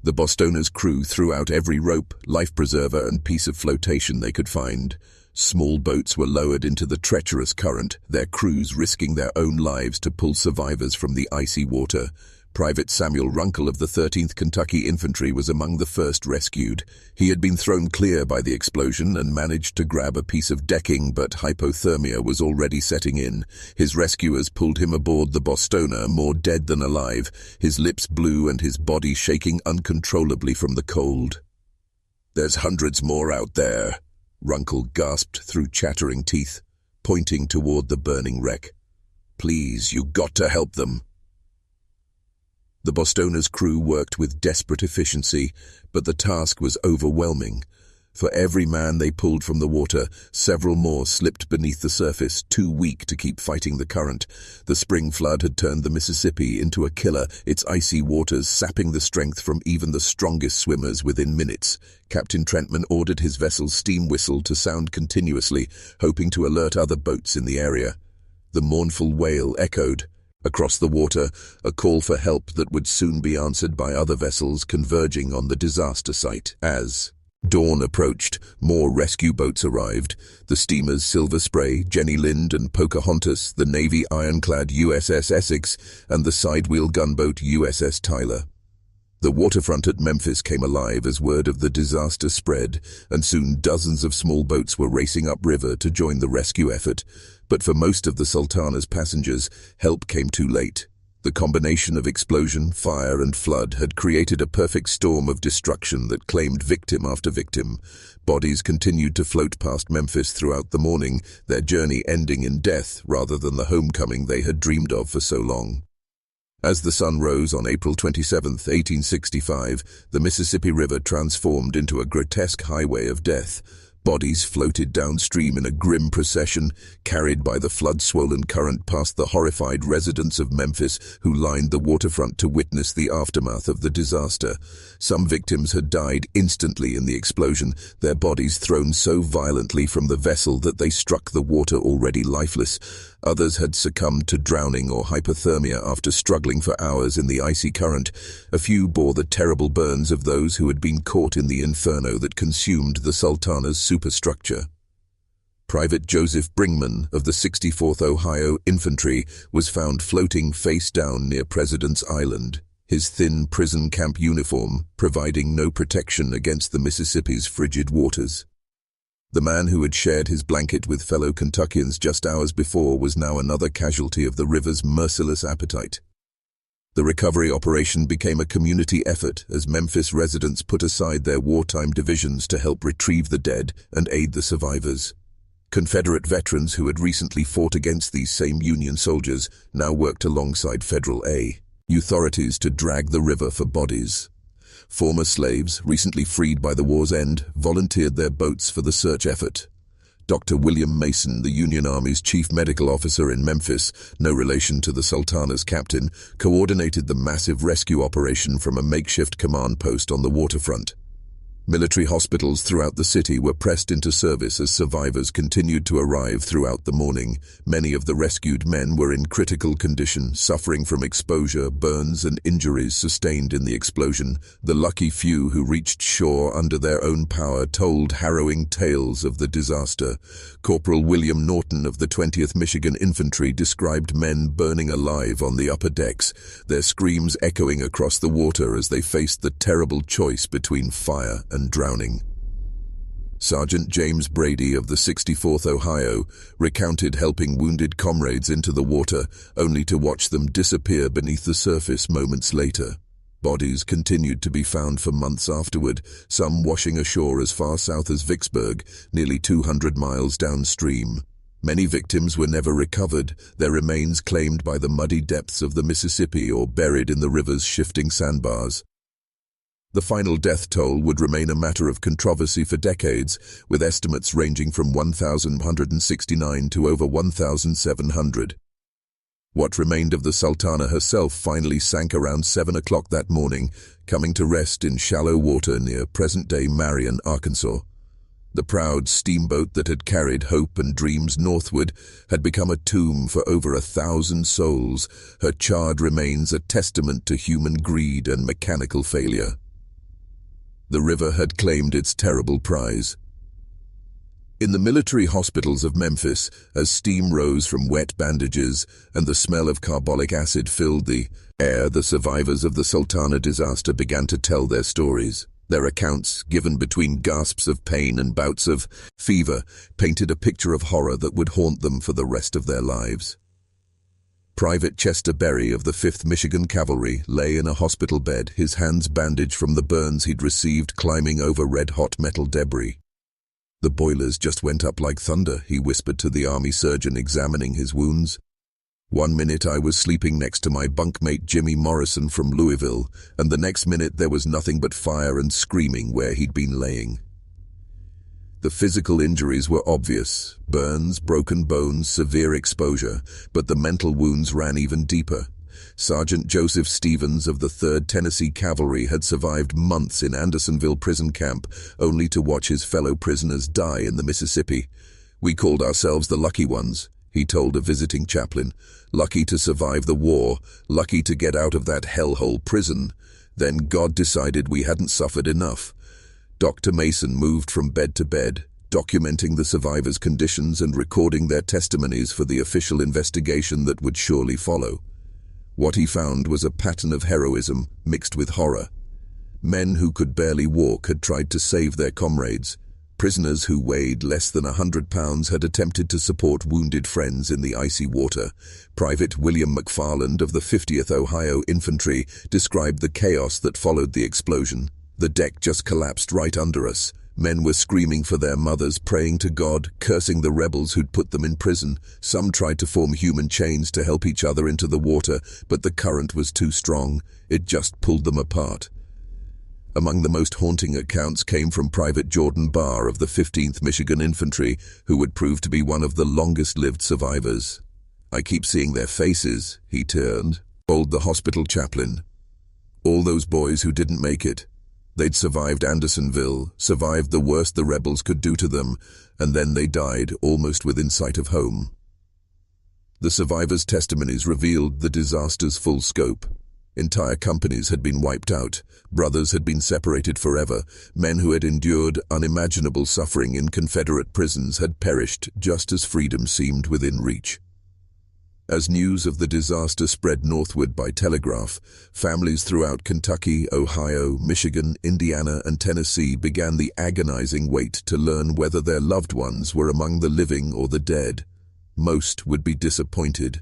The Bostona's crew threw out every rope, life preserver, and piece of flotation they could find. Small boats were lowered into the treacherous current, their crews risking their own lives to pull survivors from the icy water. Private Samuel Runkle of the 13th Kentucky Infantry was among the first rescued. He had been thrown clear by the explosion and managed to grab a piece of decking, but hypothermia was already setting in. His rescuers pulled him aboard the Bostona, more dead than alive, his lips blue and his body shaking uncontrollably from the cold. "There's hundreds more out there," Runkle gasped through chattering teeth, pointing toward the burning wreck. "Please, you got to help them." The Bostona's crew worked with desperate efficiency, but the task was overwhelming. For every man they pulled from the water, several more slipped beneath the surface, too weak to keep fighting the current. The spring flood had turned the Mississippi into a killer, its icy waters sapping the strength from even the strongest swimmers within minutes. Captain Trentman ordered his vessel's steam whistle to sound continuously, hoping to alert other boats in the area. The mournful wail echoed across the water, a call for help that would soon be answered by other vessels converging on the disaster site. As dawn approached, more rescue boats arrived. The steamers Silver Spray, Jenny Lind, and Pocahontas, the Navy ironclad USS Essex, and the sidewheel gunboat USS Tyler. The waterfront at Memphis came alive as word of the disaster spread, and soon dozens of small boats were racing upriver to join the rescue effort. But for most of the Sultana's passengers, help came too late. The combination of explosion, fire, and flood had created a perfect storm of destruction that claimed victim after victim. Bodies continued to float past Memphis throughout the morning, their journey ending in death rather than the homecoming they had dreamed of for so long. As the sun rose on April 27, 1865, the Mississippi River transformed into a grotesque highway of death. Bodies floated downstream in a grim procession, carried by the flood-swollen current past the horrified residents of Memphis who lined the waterfront to witness the aftermath of the disaster. Some victims had died instantly in the explosion, their bodies thrown so violently from the vessel that they struck the water already lifeless. Others had succumbed to drowning or hypothermia after struggling for hours in the icy current. A few bore the terrible burns of those who had been caught in the inferno that consumed the Sultana's superstructure. Private Joseph Bringman of the 64th Ohio Infantry was found floating face down near President's Island, his thin prison camp uniform providing no protection against the Mississippi's frigid waters. The man who had shared his blanket with fellow Kentuckians just hours before was now another casualty of the river's merciless appetite. The recovery operation became a community effort as Memphis residents put aside their wartime divisions to help retrieve the dead and aid the survivors. Confederate veterans who had recently fought against these same Union soldiers now worked alongside Federal authorities to drag the river for bodies. Former slaves, recently freed by the war's end, volunteered their boats for the search effort. Dr. William Mason, the Union Army's chief medical officer in Memphis, no relation to the Sultana's captain, coordinated the massive rescue operation from a makeshift command post on the waterfront. Military hospitals throughout the city were pressed into service as survivors continued to arrive throughout the morning. Many of the rescued men were in critical condition, suffering from exposure, burns, and injuries sustained in the explosion. The lucky few who reached shore under their own power told harrowing tales of the disaster. Corporal William Norton of the 20th Michigan Infantry described men burning alive on the upper decks, their screams echoing across the water as they faced the terrible choice between fire and drowning. Sergeant James Brady of the 64th Ohio recounted helping wounded comrades into the water, only to watch them disappear beneath the surface moments later. Bodies continued to be found for months afterward, some washing ashore as far south as Vicksburg, nearly 200 miles downstream. Many victims were never recovered, their remains claimed by the muddy depths of the Mississippi or buried in the river's shifting sandbars. The final death toll would remain a matter of controversy for decades, with estimates ranging from 1,169 to over 1,700. What remained of the Sultana herself finally sank around 7 o'clock that morning, coming to rest in shallow water near present-day Marion, Arkansas. The proud steamboat that had carried hope and dreams northward had become a tomb for over 1,000 souls, her charred remains a testament to human greed and mechanical failure. The river had claimed its terrible prize. In the military hospitals of Memphis, as steam rose from wet bandages and the smell of carbolic acid filled the air, the survivors of the Sultana disaster began to tell their stories. Their accounts, given between gasps of pain and bouts of fever, painted a picture of horror that would haunt them for the rest of their lives. Private Chester Berry of the 5th Michigan Cavalry lay in a hospital bed, his hands bandaged from the burns he'd received climbing over red-hot metal debris. "The boilers just went up like thunder," he whispered to the army surgeon examining his wounds. "One minute I was sleeping next to my bunkmate Jimmy Morrison from Louisville, and the next minute there was nothing but fire and screaming where he'd been laying." The physical injuries were obvious: burns, broken bones, severe exposure, but the mental wounds ran even deeper. Sergeant Joseph Stevens of the 3rd Tennessee Cavalry had survived months in Andersonville prison camp, only to watch his fellow prisoners die in the Mississippi. "We called ourselves the lucky ones," he told a visiting chaplain. "Lucky to survive the war, lucky to get out of that hellhole prison. Then God decided we hadn't suffered enough." Dr. Mason moved from bed to bed, documenting the survivors' conditions and recording their testimonies for the official investigation that would surely follow. What he found was a pattern of heroism mixed with horror. Men who could barely walk had tried to save their comrades. Prisoners who weighed less than 100 pounds had attempted to support wounded friends in the icy water. Private William McFarland of the 50th Ohio Infantry described the chaos that followed the explosion. "The deck just collapsed right under us. Men were screaming for their mothers, praying to God, cursing the rebels who'd put them in prison. Some tried to form human chains to help each other into the water, but the current was too strong. It just pulled them apart." Among the most haunting accounts came from Private Jordan Barr of the 15th Michigan Infantry, who would prove to be one of the longest-lived survivors. "I keep seeing their faces," he told the hospital chaplain. "All those boys who didn't make it. They'd survived Andersonville, survived the worst the rebels could do to them, and then they died almost within sight of home." The survivors' testimonies revealed the disaster's full scope. Entire companies had been wiped out, brothers had been separated forever, men who had endured unimaginable suffering in Confederate prisons had perished just as freedom seemed within reach. As news of the disaster spread northward by telegraph, families throughout Kentucky, Ohio, Michigan, Indiana, and Tennessee began the agonizing wait to learn whether their loved ones were among the living or the dead. Most would be disappointed.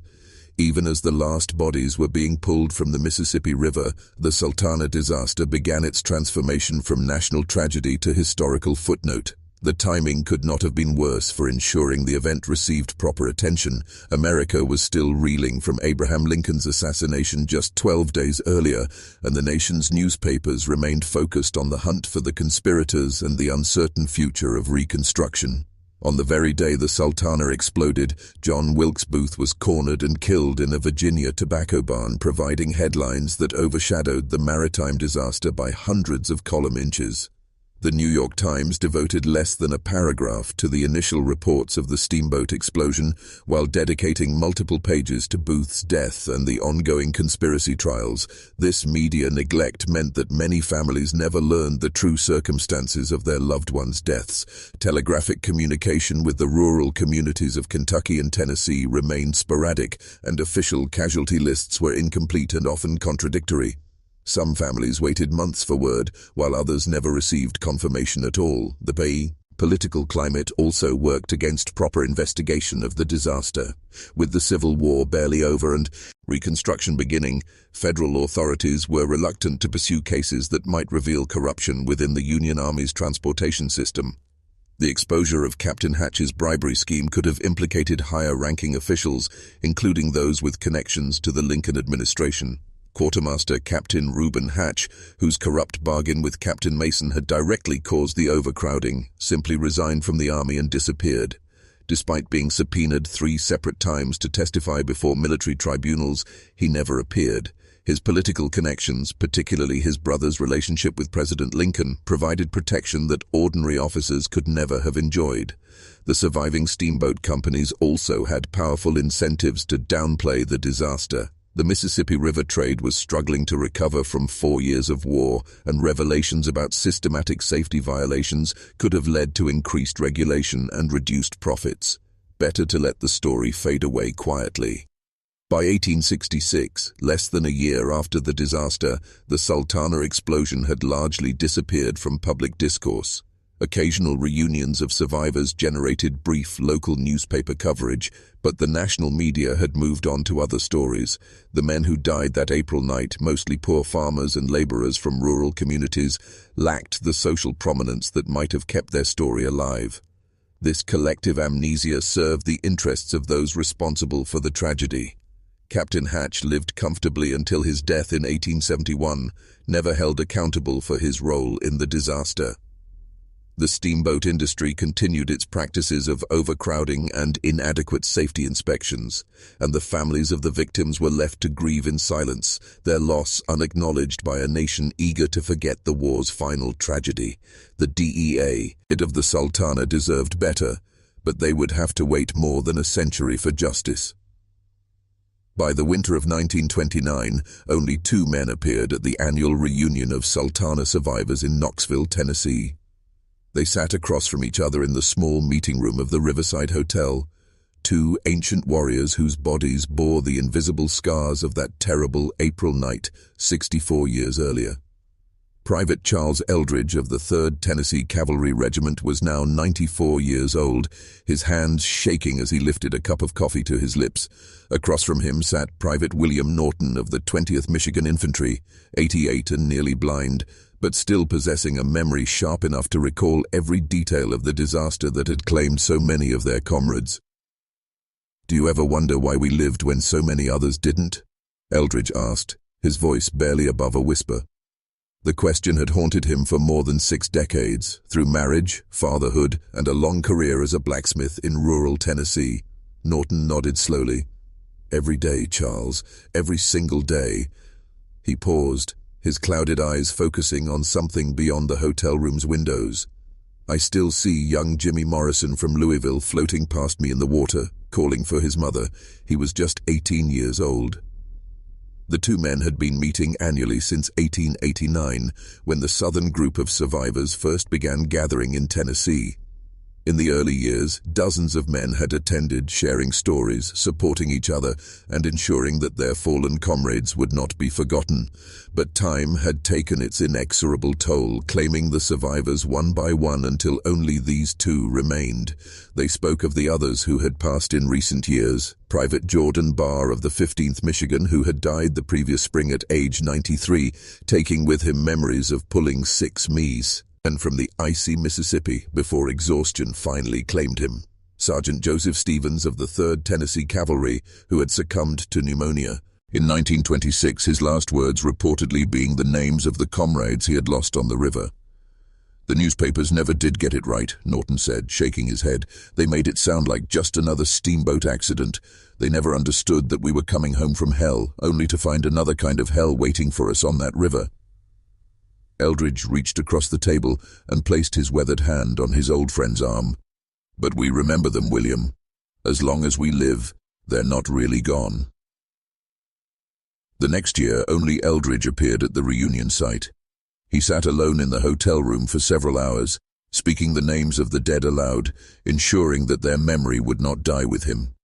Even as the last bodies were being pulled from the Mississippi River, the Sultana disaster began its transformation from national tragedy to historical footnote. The timing could not have been worse for ensuring the event received proper attention. America was still reeling from Abraham Lincoln's assassination just 12 days earlier, and the nation's newspapers remained focused on the hunt for the conspirators and the uncertain future of Reconstruction. On the very day the Sultana exploded, John Wilkes Booth was cornered and killed in a Virginia tobacco barn, providing headlines that overshadowed the maritime disaster by hundreds of column inches. The New York Times devoted less than a paragraph to the initial reports of the steamboat explosion, while dedicating multiple pages to Booth's death and the ongoing conspiracy trials. This media neglect meant that many families never learned the true circumstances of their loved ones' deaths. Telegraphic communication with the rural communities of Kentucky and Tennessee remained sporadic, and official casualty lists were incomplete and often contradictory. Some families waited months for word, while others never received confirmation at all. The political climate also worked against proper investigation of the disaster. With the Civil War barely over and Reconstruction beginning, federal authorities were reluctant to pursue cases that might reveal corruption within the Union Army's transportation system. The exposure of Captain Hatch's bribery scheme could have implicated higher-ranking officials, including those with connections to the Lincoln administration. Quartermaster Captain Reuben Hatch, whose corrupt bargain with Captain Mason had directly caused the overcrowding, simply resigned from the army and disappeared. Despite being subpoenaed 3 separate times to testify before military tribunals, he never appeared. His political connections, particularly his brother's relationship with President Lincoln, provided protection that ordinary officers could never have enjoyed. The surviving steamboat companies also had powerful incentives to downplay the disaster. The Mississippi River trade was struggling to recover from 4 years of war, and revelations about systematic safety violations could have led to increased regulation and reduced profits. Better to let the story fade away quietly. By 1866, less than a year after the disaster, the Sultana explosion had largely disappeared from public discourse. Occasional reunions of survivors generated brief local newspaper coverage, but the national media had moved on to other stories. The men who died that April night, mostly poor farmers and laborers from rural communities, lacked the social prominence that might have kept their story alive. This collective amnesia served the interests of those responsible for the tragedy. Captain Hatch lived comfortably until his death in 1871, never held accountable for his role in the disaster. The steamboat industry continued its practices of overcrowding and inadequate safety inspections, and the families of the victims were left to grieve in silence, their loss unacknowledged by a nation eager to forget the war's final tragedy. The DEA of the Sultana deserved better, but they would have to wait more than a century for justice. By the winter of 1929, only 2 men appeared at the annual reunion of Sultana survivors in Knoxville, Tennessee. They sat across from each other in the small meeting room of the Riverside Hotel, 2 ancient warriors whose bodies bore the invisible scars of that terrible April night 64 years earlier. Private Charles Eldridge of the 3rd Tennessee Cavalry Regiment was now 94 years old, his hands shaking as he lifted a cup of coffee to his lips. Across from him sat Private William Norton of the 20th Michigan Infantry, 88 and nearly blind, but still possessing a memory sharp enough to recall every detail of the disaster that had claimed so many of their comrades. "Do you ever wonder why we lived when so many others didn't?" Eldridge asked, his voice barely above a whisper. The question had haunted him for more than 6 decades, through marriage, fatherhood, and a long career as a blacksmith in rural Tennessee. Norton nodded slowly. "Every day, Charles, every single day." He paused, his clouded eyes focusing on something beyond the hotel room's windows. "I still see young Jimmy Morrison from Louisville floating past me in the water, calling for his mother. He was just 18 years old." The 2 men had been meeting annually since 1889, when the southern group of survivors first began gathering in Tennessee. In the early years, dozens of men had attended, sharing stories, supporting each other, and ensuring that their fallen comrades would not be forgotten. But time had taken its inexorable toll, claiming the survivors one by one until only these 2 remained. They spoke of the others who had passed in recent years. Private Jordan Barr of the 15th Michigan, who had died the previous spring at age 93, taking with him memories of pulling 6 me's. And from the icy Mississippi before exhaustion finally claimed him. Sergeant Joseph Stevens of the 3rd Tennessee Cavalry, who had succumbed to pneumonia. In 1926, his last words reportedly being the names of the comrades he had lost on the river. "The newspapers never did get it right," Norton said, shaking his head. "They made it sound like just another steamboat accident. They never understood that we were coming home from hell, only to find another kind of hell waiting for us on that river." Eldridge reached across the table and placed his weathered hand on his old friend's arm. "But we remember them, William. As long as we live, they're not really gone." The next year, only Eldridge appeared at the reunion site. He sat alone in the hotel room for several hours, speaking the names of the dead aloud, ensuring that their memory would not die with him.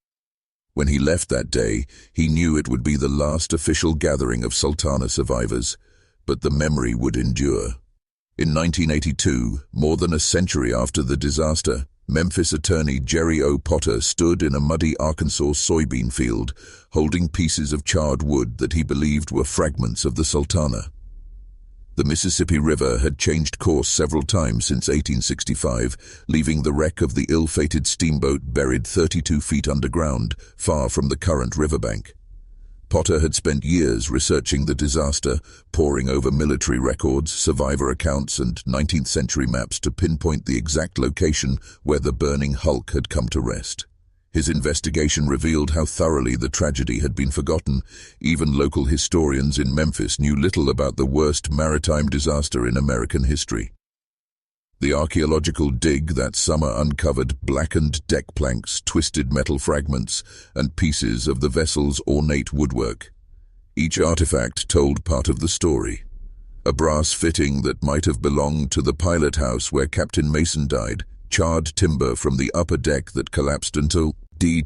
When he left that day, he knew it would be the last official gathering of Sultana survivors, but the memory would endure. In 1982, more than a century after the disaster, Memphis attorney Jerry O. Potter stood in a muddy Arkansas soybean field, holding pieces of charred wood that he believed were fragments of the Sultana. The Mississippi River had changed course several times since 1865, leaving the wreck of the ill-fated steamboat buried 32 feet underground, far from the current riverbank. Potter had spent years researching the disaster, poring over military records, survivor accounts, and 19th century maps to pinpoint the exact location where the burning hulk had come to rest. His investigation revealed how thoroughly the tragedy had been forgotten. Even local historians in Memphis knew little about the worst maritime disaster in American history. The archaeological dig that summer uncovered blackened deck planks, twisted metal fragments, and pieces of the vessel's ornate woodwork. Each artifact told part of the story. A brass fitting that might have belonged to the pilot house where Captain Mason died, charred timber from the upper deck that collapsed until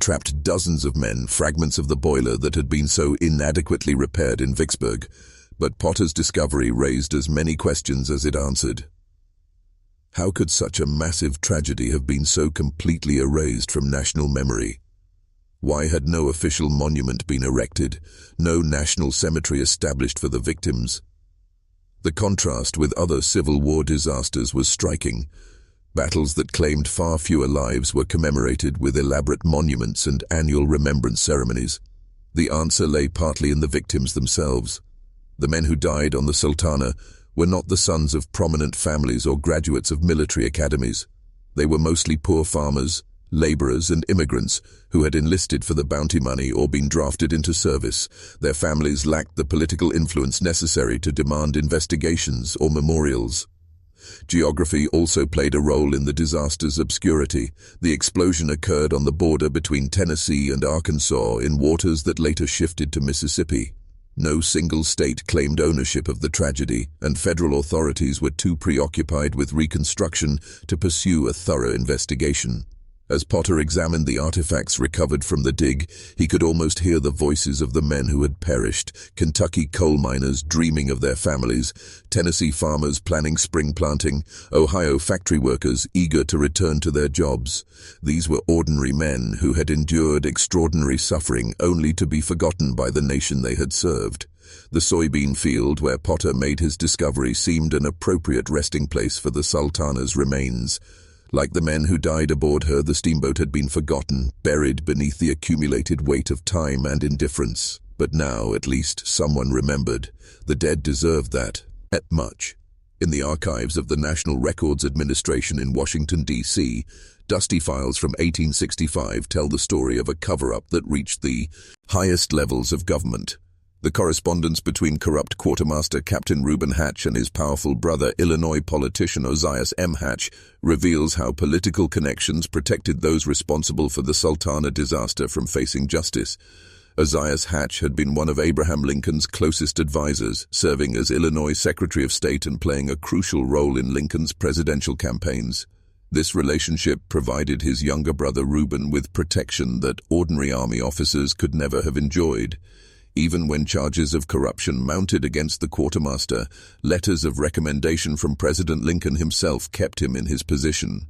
trapped dozens of men, fragments of the boiler that had been so inadequately repaired in Vicksburg. But Potter's discovery raised as many questions as it answered. How could such a massive tragedy have been so completely erased from national memory? Why had no official monument been erected, no national cemetery established for the victims? The contrast with other Civil War disasters was striking. Battles that claimed far fewer lives were commemorated with elaborate monuments and annual remembrance ceremonies. The answer lay partly in the victims themselves. The men who died on the Sultana were not the sons of prominent families or graduates of military academies. They were mostly poor farmers, laborers and immigrants who had enlisted for the bounty money or been drafted into service. Their families lacked the political influence necessary to demand investigations or memorials. Geography also played a role in the disaster's obscurity. The explosion occurred on the border between Tennessee and Arkansas in waters that later shifted to Mississippi. No single state claimed ownership of the tragedy, and federal authorities were too preoccupied with reconstruction to pursue a thorough investigation. As Potter examined the artifacts recovered from the dig, he could almost hear the voices of the men who had perished: Kentucky coal miners dreaming of their families, Tennessee farmers planning spring planting, Ohio factory workers eager to return to their jobs. These were ordinary men who had endured extraordinary suffering only to be forgotten by the nation they had served. The soybean field where Potter made his discovery seemed an appropriate resting place for the Sultana's remains. Like the men who died aboard her, the steamboat had been forgotten, buried beneath the accumulated weight of time and indifference. But now, at least, someone remembered. The dead deserved that. Much. In the archives of the National Records Administration in Washington, D.C., dusty files from 1865 tell the story of a cover-up that reached the highest levels of government. The correspondence between corrupt quartermaster Captain Reuben Hatch and his powerful brother, Illinois politician Ozias M. Hatch, reveals how political connections protected those responsible for the Sultana disaster from facing justice. Ozias Hatch had been one of Abraham Lincoln's closest advisors, serving as Illinois Secretary of State and playing a crucial role in Lincoln's presidential campaigns. This relationship provided his younger brother Reuben with protection that ordinary army officers could never have enjoyed. Even when charges of corruption mounted against the quartermaster, letters of recommendation from President Lincoln himself kept him in his position.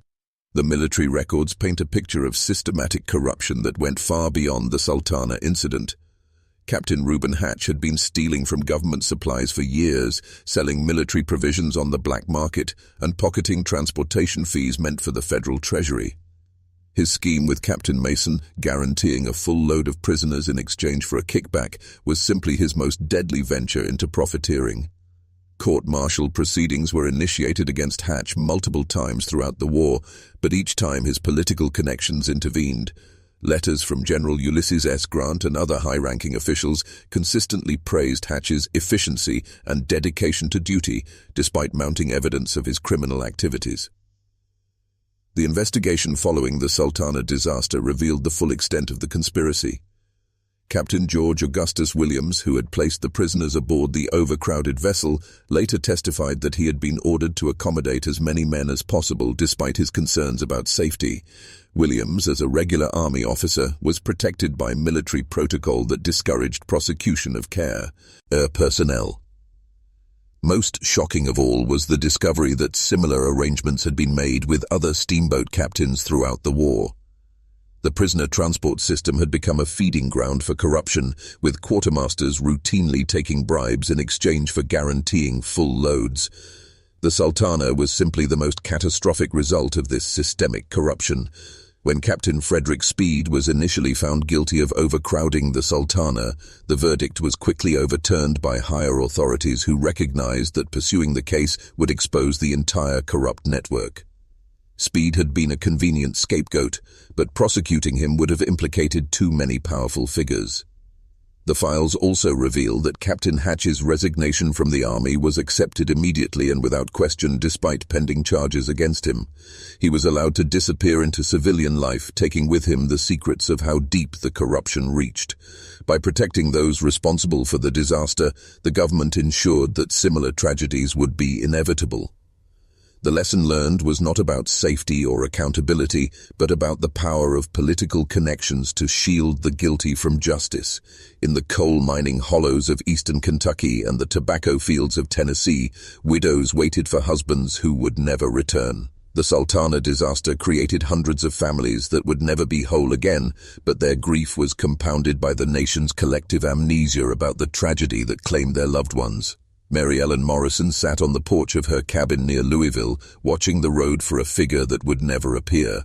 The military records paint a picture of systematic corruption that went far beyond the Sultana incident. Captain Reuben Hatch had been stealing from government supplies for years, selling military provisions on the black market, and pocketing transportation fees meant for the federal treasury. His scheme with Captain Mason, guaranteeing a full load of prisoners in exchange for a kickback, was simply his most deadly venture into profiteering. Court-martial proceedings were initiated against Hatch multiple times throughout the war, but each time his political connections intervened. Letters from General Ulysses S. Grant and other high-ranking officials consistently praised Hatch's efficiency and dedication to duty, despite mounting evidence of his criminal activities. The investigation following the Sultana disaster revealed the full extent of the conspiracy. Captain George Augustus Williams, who had placed the prisoners aboard the overcrowded vessel, later testified that he had been ordered to accommodate as many men as possible despite his concerns about safety. Williams, as a regular army officer, was protected by military protocol that discouraged prosecution of personnel. Most shocking of all was the discovery that similar arrangements had been made with other steamboat captains throughout the war. The prisoner transport system had become a feeding ground for corruption, with quartermasters routinely taking bribes in exchange for guaranteeing full loads. The Sultana was simply the most catastrophic result of this systemic corruption. When Captain Frederick Speed was initially found guilty of overcrowding the Sultana, the verdict was quickly overturned by higher authorities who recognized that pursuing the case would expose the entire corrupt network. Speed had been a convenient scapegoat, but prosecuting him would have implicated too many powerful figures. The files also reveal that Captain Hatch's resignation from the army was accepted immediately and without question despite pending charges against him. He was allowed to disappear into civilian life, taking with him the secrets of how deep the corruption reached. By protecting those responsible for the disaster, the government ensured that similar tragedies would be inevitable. The lesson learned was not about safety or accountability, but about the power of political connections to shield the guilty from justice. In the coal mining hollows of eastern Kentucky and the tobacco fields of Tennessee, widows waited for husbands who would never return. The Sultana disaster created hundreds of families that would never be whole again, but their grief was compounded by the nation's collective amnesia about the tragedy that claimed their loved ones. Mary Ellen Morrison sat on the porch of her cabin near Louisville, watching the road for a figure that would never appear.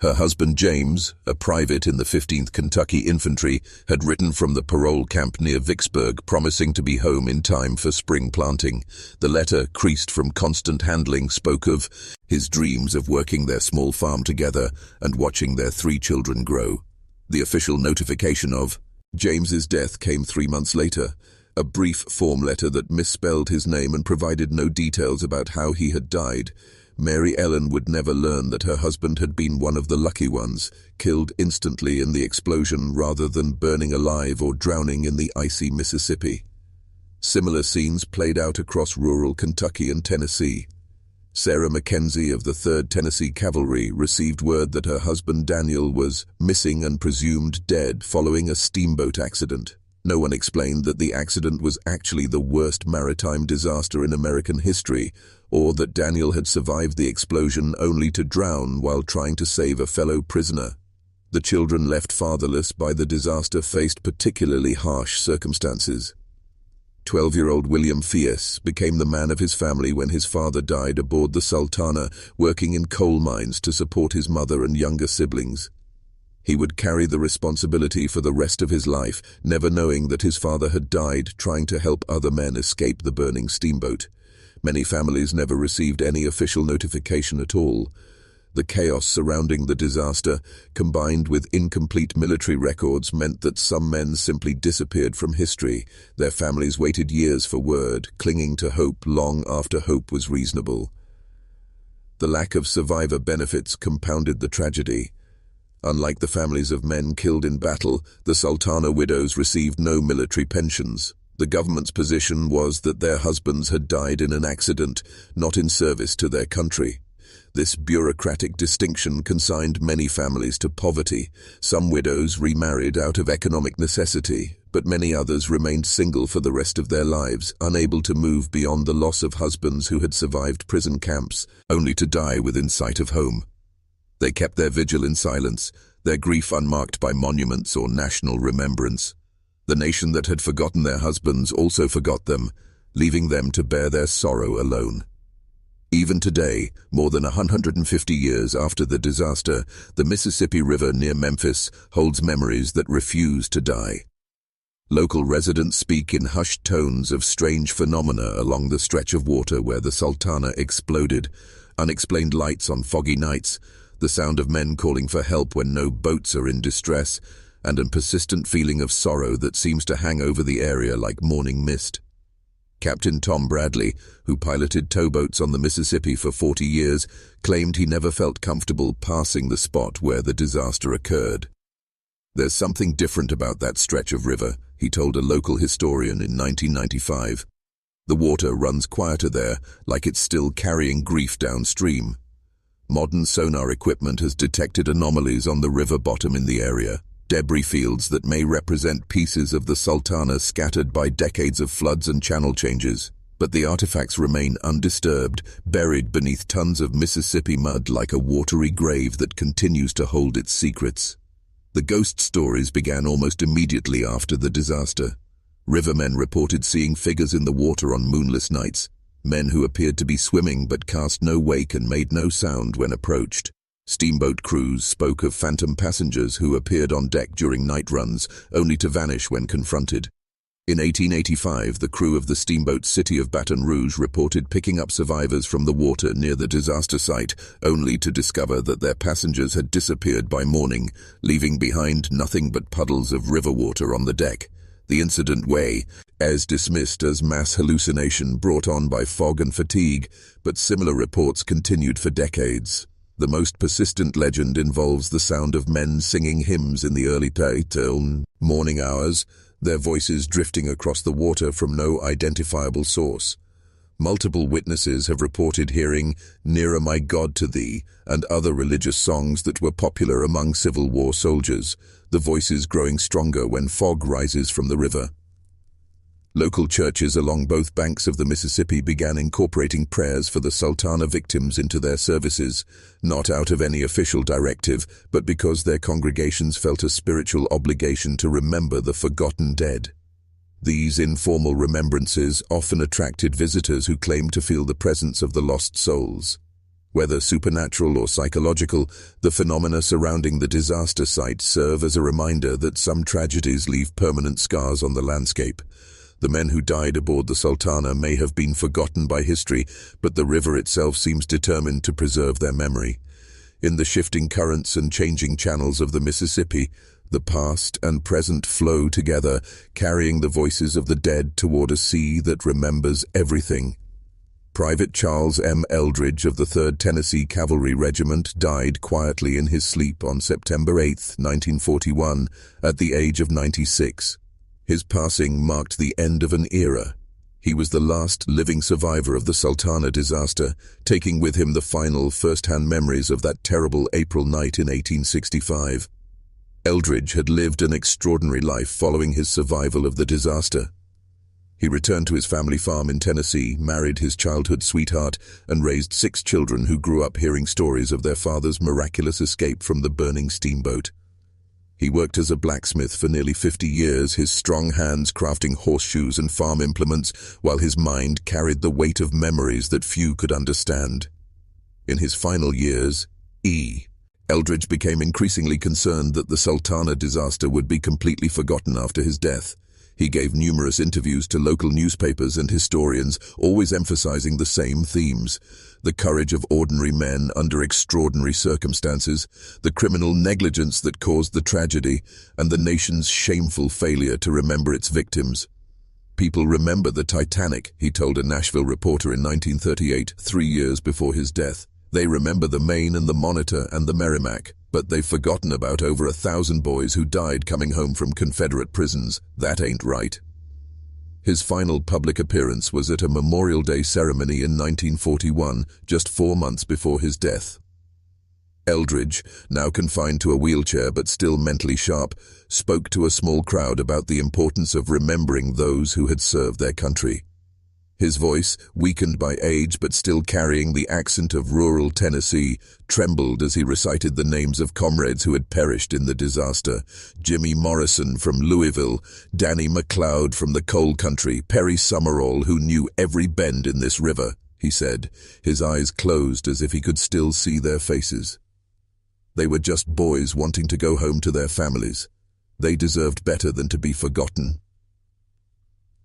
Her husband James, a private in the 15th Kentucky Infantry, had written from the parole camp near Vicksburg, promising to be home in time for spring planting. The letter, creased from constant handling, spoke of his dreams of working their small farm together and watching their 3 children grow. The official notification of James's death came 3 months later. A brief form letter that misspelled his name and provided no details about how he had died. Mary Ellen would never learn that her husband had been one of the lucky ones, killed instantly in the explosion rather than burning alive or drowning in the icy Mississippi. Similar scenes played out across rural Kentucky and Tennessee. Sarah Mackenzie of the 3rd Tennessee Cavalry received word that her husband Daniel was missing and presumed dead following a steamboat accident. No one explained that the accident was actually the worst maritime disaster in American history, or that Daniel had survived the explosion only to drown while trying to save a fellow prisoner. The children left fatherless by the disaster faced particularly harsh circumstances. 12-year-old William Fies became the man of his family when his father died aboard the Sultana, working in coal mines to support his mother and younger siblings. He would carry the responsibility for the rest of his life, never knowing that his father had died trying to help other men escape the burning steamboat. Many families never received any official notification at all. The chaos surrounding the disaster, combined with incomplete military records, meant that some men simply disappeared from history. Their families waited years for word, clinging to hope long after hope was reasonable. The lack of survivor benefits compounded the tragedy. Unlike the families of men killed in battle, the Sultana widows received no military pensions. The government's position was that their husbands had died in an accident, not in service to their country. This bureaucratic distinction consigned many families to poverty. Some widows remarried out of economic necessity, but many others remained single for the rest of their lives, unable to move beyond the loss of husbands who had survived prison camps, only to die within sight of home. They kept their vigil in silence, their grief unmarked by monuments or national remembrance. The nation that had forgotten their husbands also forgot them, leaving them to bear their sorrow alone. Even today, more than 150 years after the disaster, the Mississippi River near Memphis holds memories that refuse to die. Local residents speak in hushed tones of strange phenomena along the stretch of water where the Sultana exploded, unexplained lights on foggy nights, the sound of men calling for help when no boats are in distress, and a persistent feeling of sorrow that seems to hang over the area like morning mist. Captain Tom Bradley, who piloted towboats on the Mississippi for 40 years, claimed he never felt comfortable passing the spot where the disaster occurred. "There's something different about that stretch of river," he told a local historian in 1995. "The water runs quieter there, like it's still carrying grief downstream. Modern sonar equipment has detected anomalies on the river bottom in the area, debris fields that may represent pieces of the Sultana scattered by decades of floods and channel changes. But the artifacts remain undisturbed, buried beneath tons of Mississippi mud like a watery grave that continues to hold its secrets." The ghost stories began almost immediately after the disaster. Rivermen reported seeing figures in the water on moonless nights, men who appeared to be swimming but cast no wake and made no sound when approached. Steamboat crews spoke of phantom passengers who appeared on deck during night runs, only to vanish when confronted. In 1885, the crew of the steamboat City of Baton Rouge reported picking up survivors from the water near the disaster site, only to discover that their passengers had disappeared by morning, leaving behind nothing but puddles of river water on the deck. The incident was dismissed as mass hallucination brought on by fog and fatigue, but similar reports continued for decades. The most persistent legend involves the sound of men singing hymns in the early morning hours, their voices drifting across the water from no identifiable source. Multiple witnesses have reported hearing "Nearer My God to Thee" and other religious songs that were popular among Civil War soldiers, the voices growing stronger when fog rises from the river. Local churches along both banks of the Mississippi began incorporating prayers for the Sultana victims into their services, not out of any official directive, but because their congregations felt a spiritual obligation to remember the forgotten dead. These informal remembrances often attracted visitors who claimed to feel the presence of the lost souls. Whether supernatural or psychological, the phenomena surrounding the disaster site serve as a reminder that some tragedies leave permanent scars on the landscape. The men who died aboard the Sultana may have been forgotten by history, but the river itself seems determined to preserve their memory. In the shifting currents and changing channels of the Mississippi, the past and present flow together, carrying the voices of the dead toward a sea that remembers everything. Private Charles M. Eldridge of the 3rd Tennessee Cavalry Regiment died quietly in his sleep on September 8, 1941, at the age of 96. His passing marked the end of an era. He was the last living survivor of the Sultana disaster, taking with him the final first-hand memories of that terrible April night in 1865. Eldridge had lived an extraordinary life following his survival of the disaster. He returned to his family farm in Tennessee, married his childhood sweetheart, and raised 6 children who grew up hearing stories of their father's miraculous escape from the burning steamboat. He worked as a blacksmith for nearly 50 years, his strong hands crafting horseshoes and farm implements, while his mind carried the weight of memories that few could understand. In his final years, Eldridge became increasingly concerned that the Sultana disaster would be completely forgotten after his death. He gave numerous interviews to local newspapers and historians, always emphasizing the same themes: the courage of ordinary men under extraordinary circumstances, the criminal negligence that caused the tragedy, and the nation's shameful failure to remember its victims. "People remember the Titanic," he told a Nashville reporter in 1938, 3 years before his death. "They remember the Maine and the Monitor and the Merrimack, but they've forgotten about over 1,000 boys who died coming home from Confederate prisons. That ain't right." His final public appearance was at a Memorial Day ceremony in 1941, just 4 months before his death. Eldridge, now confined to a wheelchair but still mentally sharp, spoke to a small crowd about the importance of remembering those who had served their country. His voice, weakened by age but still carrying the accent of rural Tennessee, trembled as he recited the names of comrades who had perished in the disaster. Jimmy Morrison from Louisville, Danny McLeod from the coal country, Perry Summerall, who knew every bend in this river, he said, his eyes closed as if he could still see their faces. They were just boys wanting to go home to their families. They deserved better than to be forgotten.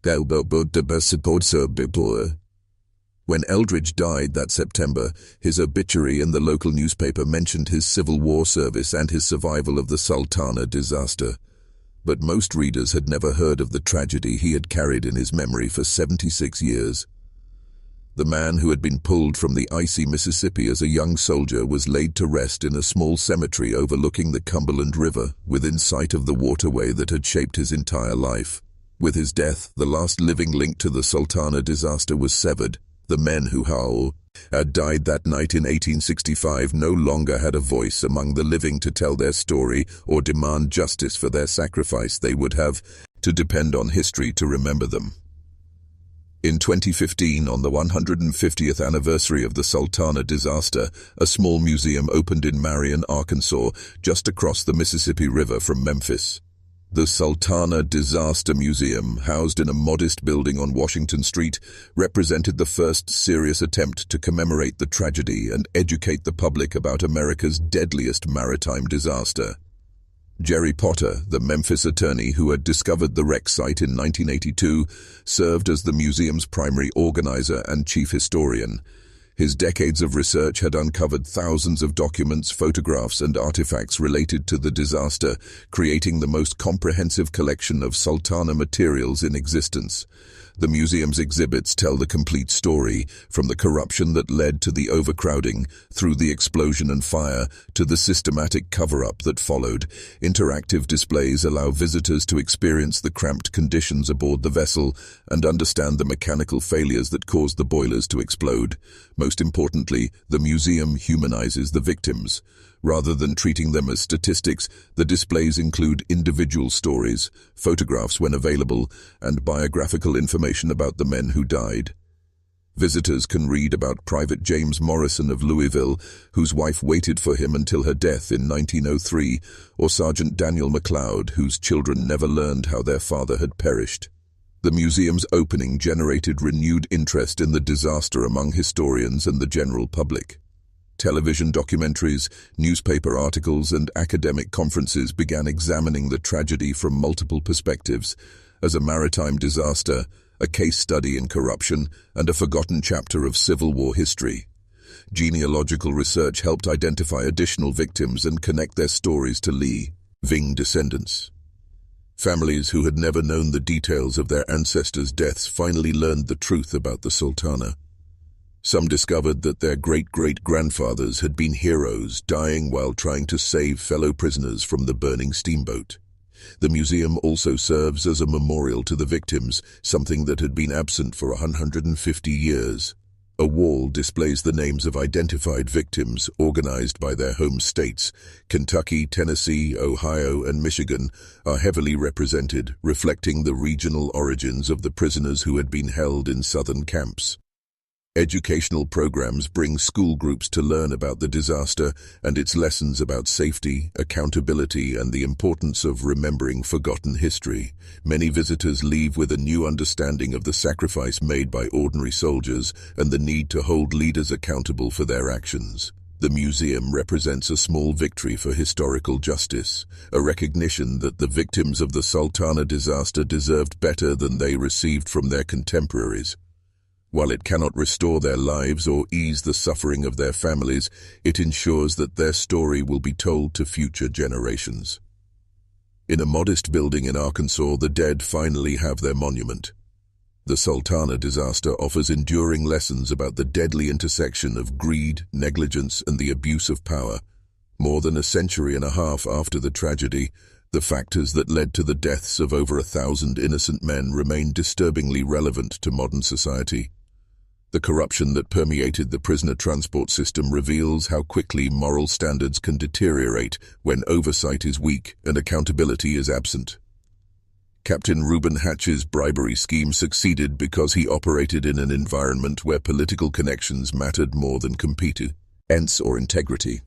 When Eldridge died that September, his obituary in the local newspaper mentioned his Civil War service and his survival of the Sultana disaster. But most readers had never heard of the tragedy he had carried in his memory for 76 years. The man who had been pulled from the icy Mississippi as a young soldier was laid to rest in a small cemetery overlooking the Cumberland River, within sight of the waterway that had shaped his entire life. With his death, the last living link to the Sultana disaster was severed. The men who had died that night in 1865 no longer had a voice among the living to tell their story or demand justice for their sacrifice. They would have to depend on history to remember them. In 2015, on the 150th anniversary of the Sultana disaster, a small museum opened in Marion, Arkansas, just across the Mississippi River from Memphis. The Sultana Disaster Museum, housed in a modest building on Washington Street, represented the first serious attempt to commemorate the tragedy and educate the public about America's deadliest maritime disaster. Jerry Potter, the Memphis attorney who had discovered the wreck site in 1982, served as the museum's primary organizer and chief historian. His decades of research had uncovered thousands of documents, photographs, and artifacts related to the disaster, creating the most comprehensive collection of Sultana materials in existence. The museum's exhibits tell the complete story, from the corruption that led to the overcrowding, through the explosion and fire, to the systematic cover-up that followed. Interactive displays allow visitors to experience the cramped conditions aboard the vessel and understand the mechanical failures that caused the boilers to explode. Most importantly, the museum humanizes the victims. Rather than treating them as statistics, the displays include individual stories, photographs when available, and biographical information about the men who died. Visitors can read about Private James Morrison of Louisville, whose wife waited for him until her death in 1903, or Sergeant Daniel MacLeod, whose children never learned how their father had perished. The museum's opening generated renewed interest in the disaster among historians and the general public. Television documentaries, newspaper articles, and academic conferences began examining the tragedy from multiple perspectives, as a maritime disaster, a case study in corruption, and a forgotten chapter of Civil War history. Genealogical research helped identify additional victims and connect their stories to Li Ving descendants. Families who had never known the details of their ancestors' deaths finally learned the truth about the Sultana. Some discovered that their great-great-grandfathers had been heroes, dying while trying to save fellow prisoners from the burning steamboat. The museum also serves as a memorial to the victims, something that had been absent for 150 years. A wall displays the names of identified victims organized by their home states. Kentucky, Tennessee, Ohio, and Michigan are heavily represented, reflecting the regional origins of the prisoners who had been held in southern camps. Educational programs bring school groups to learn about the disaster and its lessons about safety, accountability, and the importance of remembering forgotten history. Many visitors leave with a new understanding of the sacrifice made by ordinary soldiers and the need to hold leaders accountable for their actions. The museum represents a small victory for historical justice, a recognition that the victims of the Sultana disaster deserved better than they received from their contemporaries. While it cannot restore their lives or ease the suffering of their families, it ensures that their story will be told to future generations. In a modest building in Arkansas, the dead finally have their monument. The Sultana disaster offers enduring lessons about the deadly intersection of greed, negligence, and the abuse of power. More than a century and a half after the tragedy, the factors that led to the deaths of over 1,000 innocent men remain disturbingly relevant to modern society. The corruption that permeated the prisoner transport system reveals how quickly moral standards can deteriorate when oversight is weak and accountability is absent. Captain Reuben Hatch's bribery scheme succeeded because he operated in an environment where political connections mattered more than competence or integrity.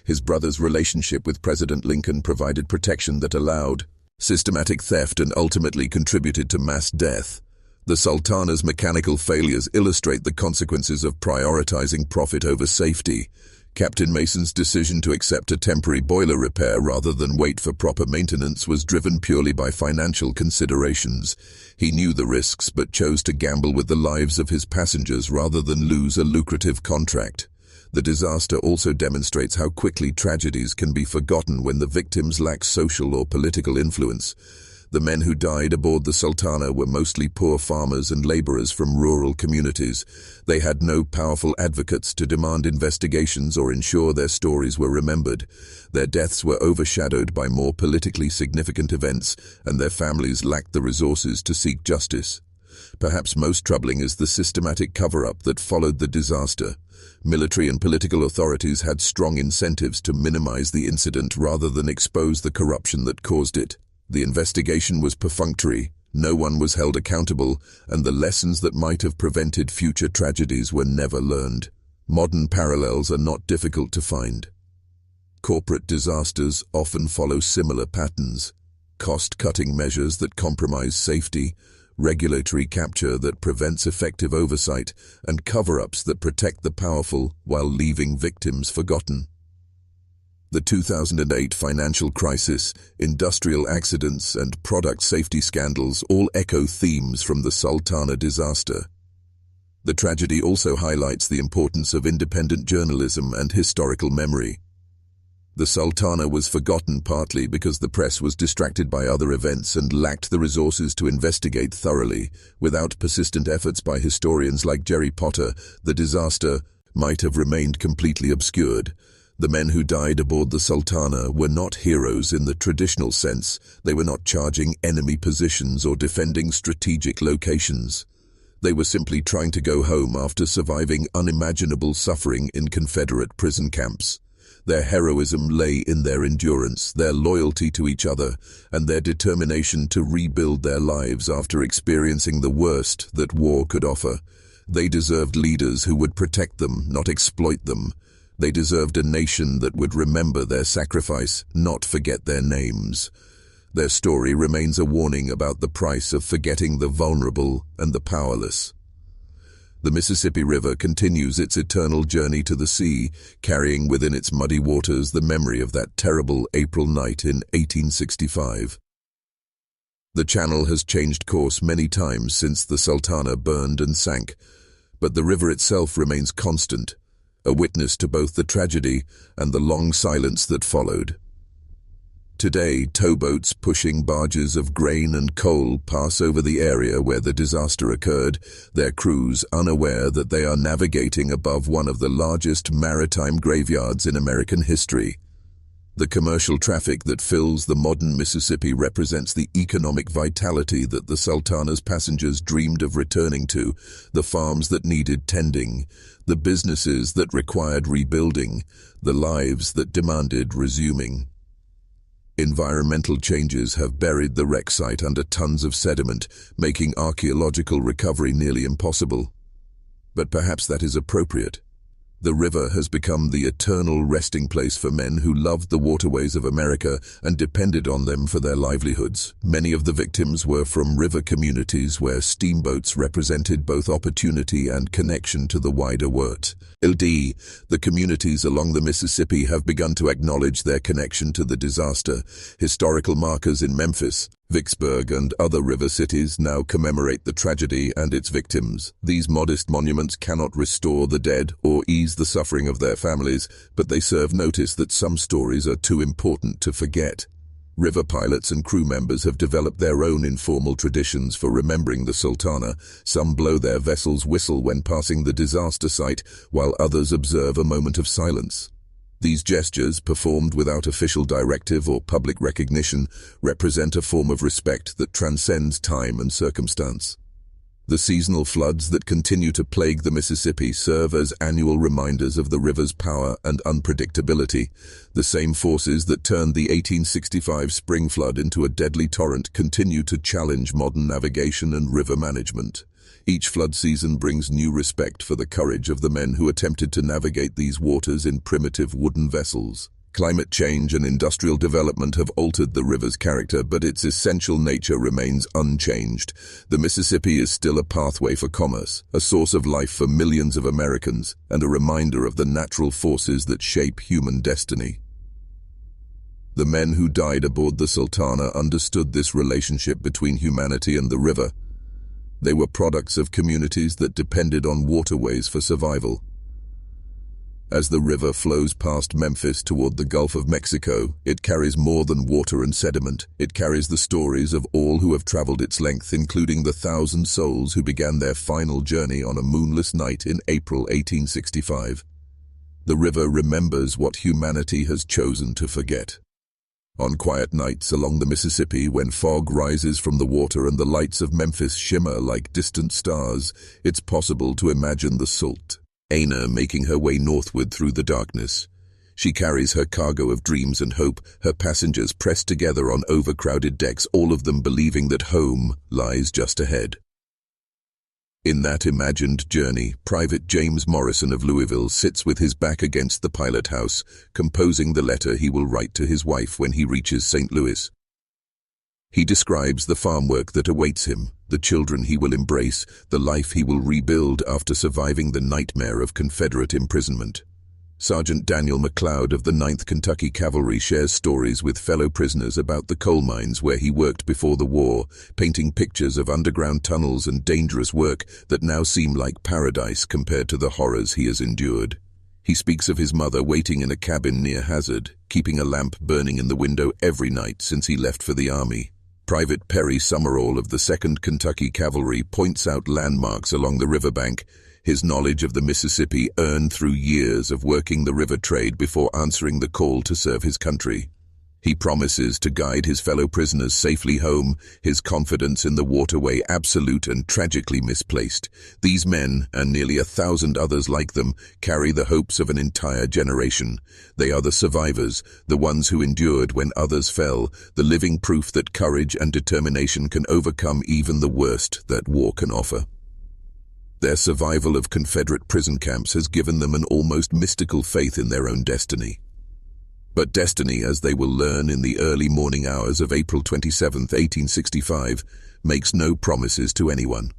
His brother's relationship with President Lincoln provided protection that allowed systematic theft and ultimately contributed to mass death. The Sultana's mechanical failures illustrate the consequences of prioritizing profit over safety. Captain Mason's decision to accept a temporary boiler repair rather than wait for proper maintenance was driven purely by financial considerations. He knew the risks but chose to gamble with the lives of his passengers rather than lose a lucrative contract. The disaster also demonstrates how quickly tragedies can be forgotten when the victims lack social or political influence. The men who died aboard the Sultana were mostly poor farmers and laborers from rural communities. They had no powerful advocates to demand investigations or ensure their stories were remembered. Their deaths were overshadowed by more politically significant events, and their families lacked the resources to seek justice. Perhaps most troubling is the systematic cover-up that followed the disaster. Military and political authorities had strong incentives to minimize the incident rather than expose the corruption that caused it. The investigation was perfunctory, no one was held accountable, and the lessons that might have prevented future tragedies were never learned. Modern parallels are not difficult to find. Corporate disasters often follow similar patterns: cost-cutting measures that compromise safety, regulatory capture that prevents effective oversight, and cover-ups that protect the powerful while leaving victims forgotten. The 2008 financial crisis, industrial accidents, and product safety scandals all echo themes from the Sultana disaster. The tragedy also highlights the importance of independent journalism and historical memory. The Sultana was forgotten partly because the press was distracted by other events and lacked the resources to investigate thoroughly. Without persistent efforts by historians like Jerry Potter, the disaster might have remained completely obscured. The men who died aboard the Sultana were not heroes in the traditional sense. They were not charging enemy positions or defending strategic locations. They were simply trying to go home after surviving unimaginable suffering in Confederate prison camps. Their heroism lay in their endurance, their loyalty to each other, and their determination to rebuild their lives after experiencing the worst that war could offer. They deserved leaders who would protect them, not exploit them. They deserved a nation that would remember their sacrifice, not forget their names. Their story remains a warning about the price of forgetting the vulnerable and the powerless. The Mississippi River continues its eternal journey to the sea, carrying within its muddy waters the memory of that terrible April night in 1865. The channel has changed course many times since the Sultana burned and sank, but the river itself remains constant, a witness to both the tragedy and the long silence that followed. Today, towboats pushing barges of grain and coal pass over the area where the disaster occurred, their crews unaware that they are navigating above one of the largest maritime graveyards in American history. The commercial traffic that fills the modern Mississippi represents the economic vitality that the Sultana's passengers dreamed of returning to, the farms that needed tending, the businesses that required rebuilding, the lives that demanded resuming. Environmental changes have buried the wreck site under tons of sediment, making archaeological recovery nearly impossible. But perhaps that is appropriate. The river has become the eternal resting place for men who loved the waterways of America and depended on them for their livelihoods. Many of the victims were from river communities where steamboats represented both opportunity and connection to the wider world. The communities along the Mississippi have begun to acknowledge their connection to the disaster. Historical markers in Memphis, Vicksburg, and other river cities now commemorate the tragedy and its victims. These modest monuments cannot restore the dead or ease the suffering of their families, but they serve notice that some stories are too important to forget. River pilots and crew members have developed their own informal traditions for remembering the Sultana. Some blow their vessel's whistle when passing the disaster site, while others observe a moment of silence. These gestures, performed without official directive or public recognition, represent a form of respect that transcends time and circumstance. The seasonal floods that continue to plague the Mississippi serve as annual reminders of the river's power and unpredictability. The same forces that turned the 1865 spring flood into a deadly torrent continue to challenge modern navigation and river management. Each flood season brings new respect for the courage of the men who attempted to navigate these waters in primitive wooden vessels. Climate change and industrial development have altered the river's character, but its essential nature remains unchanged. The Mississippi is still a pathway for commerce, a source of life for millions of Americans, and a reminder of the natural forces that shape human destiny. The men who died aboard the Sultana understood this relationship between humanity and the river. They were products of communities that depended on waterways for survival. As the river flows past Memphis toward the Gulf of Mexico, it carries more than water and sediment. It carries the stories of all who have traveled its length, including the 1,000 souls who began their final journey on a moonless night in April 1865. The river remembers what humanity has chosen to forget. On quiet nights along the Mississippi, when fog rises from the water and the lights of Memphis shimmer like distant stars, it's possible to imagine the Sultana making her way northward through the darkness. She carries her cargo of dreams and hope, her passengers pressed together on overcrowded decks, all of them believing that home lies just ahead. In that imagined journey, Private James Morrison of Louisville sits with his back against the pilot house, composing the letter he will write to his wife when he reaches St. Louis. He describes the farm work that awaits him, the children he will embrace, the life he will rebuild after surviving the nightmare of Confederate imprisonment. Sergeant Daniel McLeod of the 9th Kentucky Cavalry shares stories with fellow prisoners about the coal mines where he worked before the war, painting pictures of underground tunnels and dangerous work that now seem like paradise compared to the horrors he has endured. He speaks of his mother waiting in a cabin near Hazard, keeping a lamp burning in the window every night since he left for the army. Private Perry Summerall of the 2nd Kentucky Cavalry points out landmarks along the riverbank, his knowledge of the Mississippi earned through years of working the river trade before answering the call to serve his country. He promises to guide his fellow prisoners safely home, his confidence in the waterway absolute and tragically misplaced. These men, and nearly 1,000 others like them, carry the hopes of an entire generation. They are the survivors, the ones who endured when others fell, the living proof that courage and determination can overcome even the worst that war can offer. Their survival of Confederate prison camps has given them an almost mystical faith in their own destiny. But destiny, as they will learn in the early morning hours of April 27, 1865, makes no promises to anyone.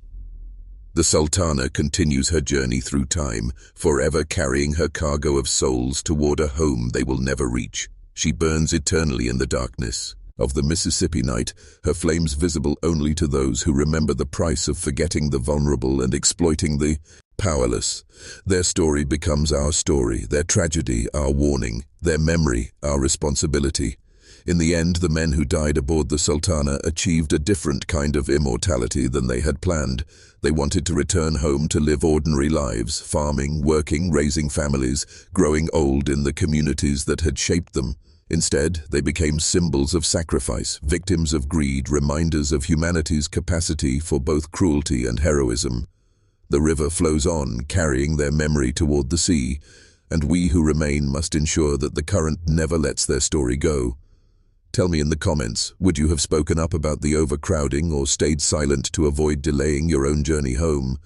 The Sultana continues her journey through time, forever carrying her cargo of souls toward a home they will never reach. She burns eternally in the darkness of the Mississippi night, her flames visible only to those who remember the price of forgetting the vulnerable and exploiting the powerless. Their story becomes our story, their tragedy our warning, their memory our responsibility. In the end, the men who died aboard the Sultana achieved a different kind of immortality than they had planned. They wanted to return home to live ordinary lives, farming, working, raising families, growing old in the communities that had shaped them. Instead, they became symbols of sacrifice, victims of greed, reminders of humanity's capacity for both cruelty and heroism. The river flows on, carrying their memory toward the sea, and we who remain must ensure that the current never lets their story go. Tell me in the comments, would you have spoken up about the overcrowding or stayed silent to avoid delaying your own journey home?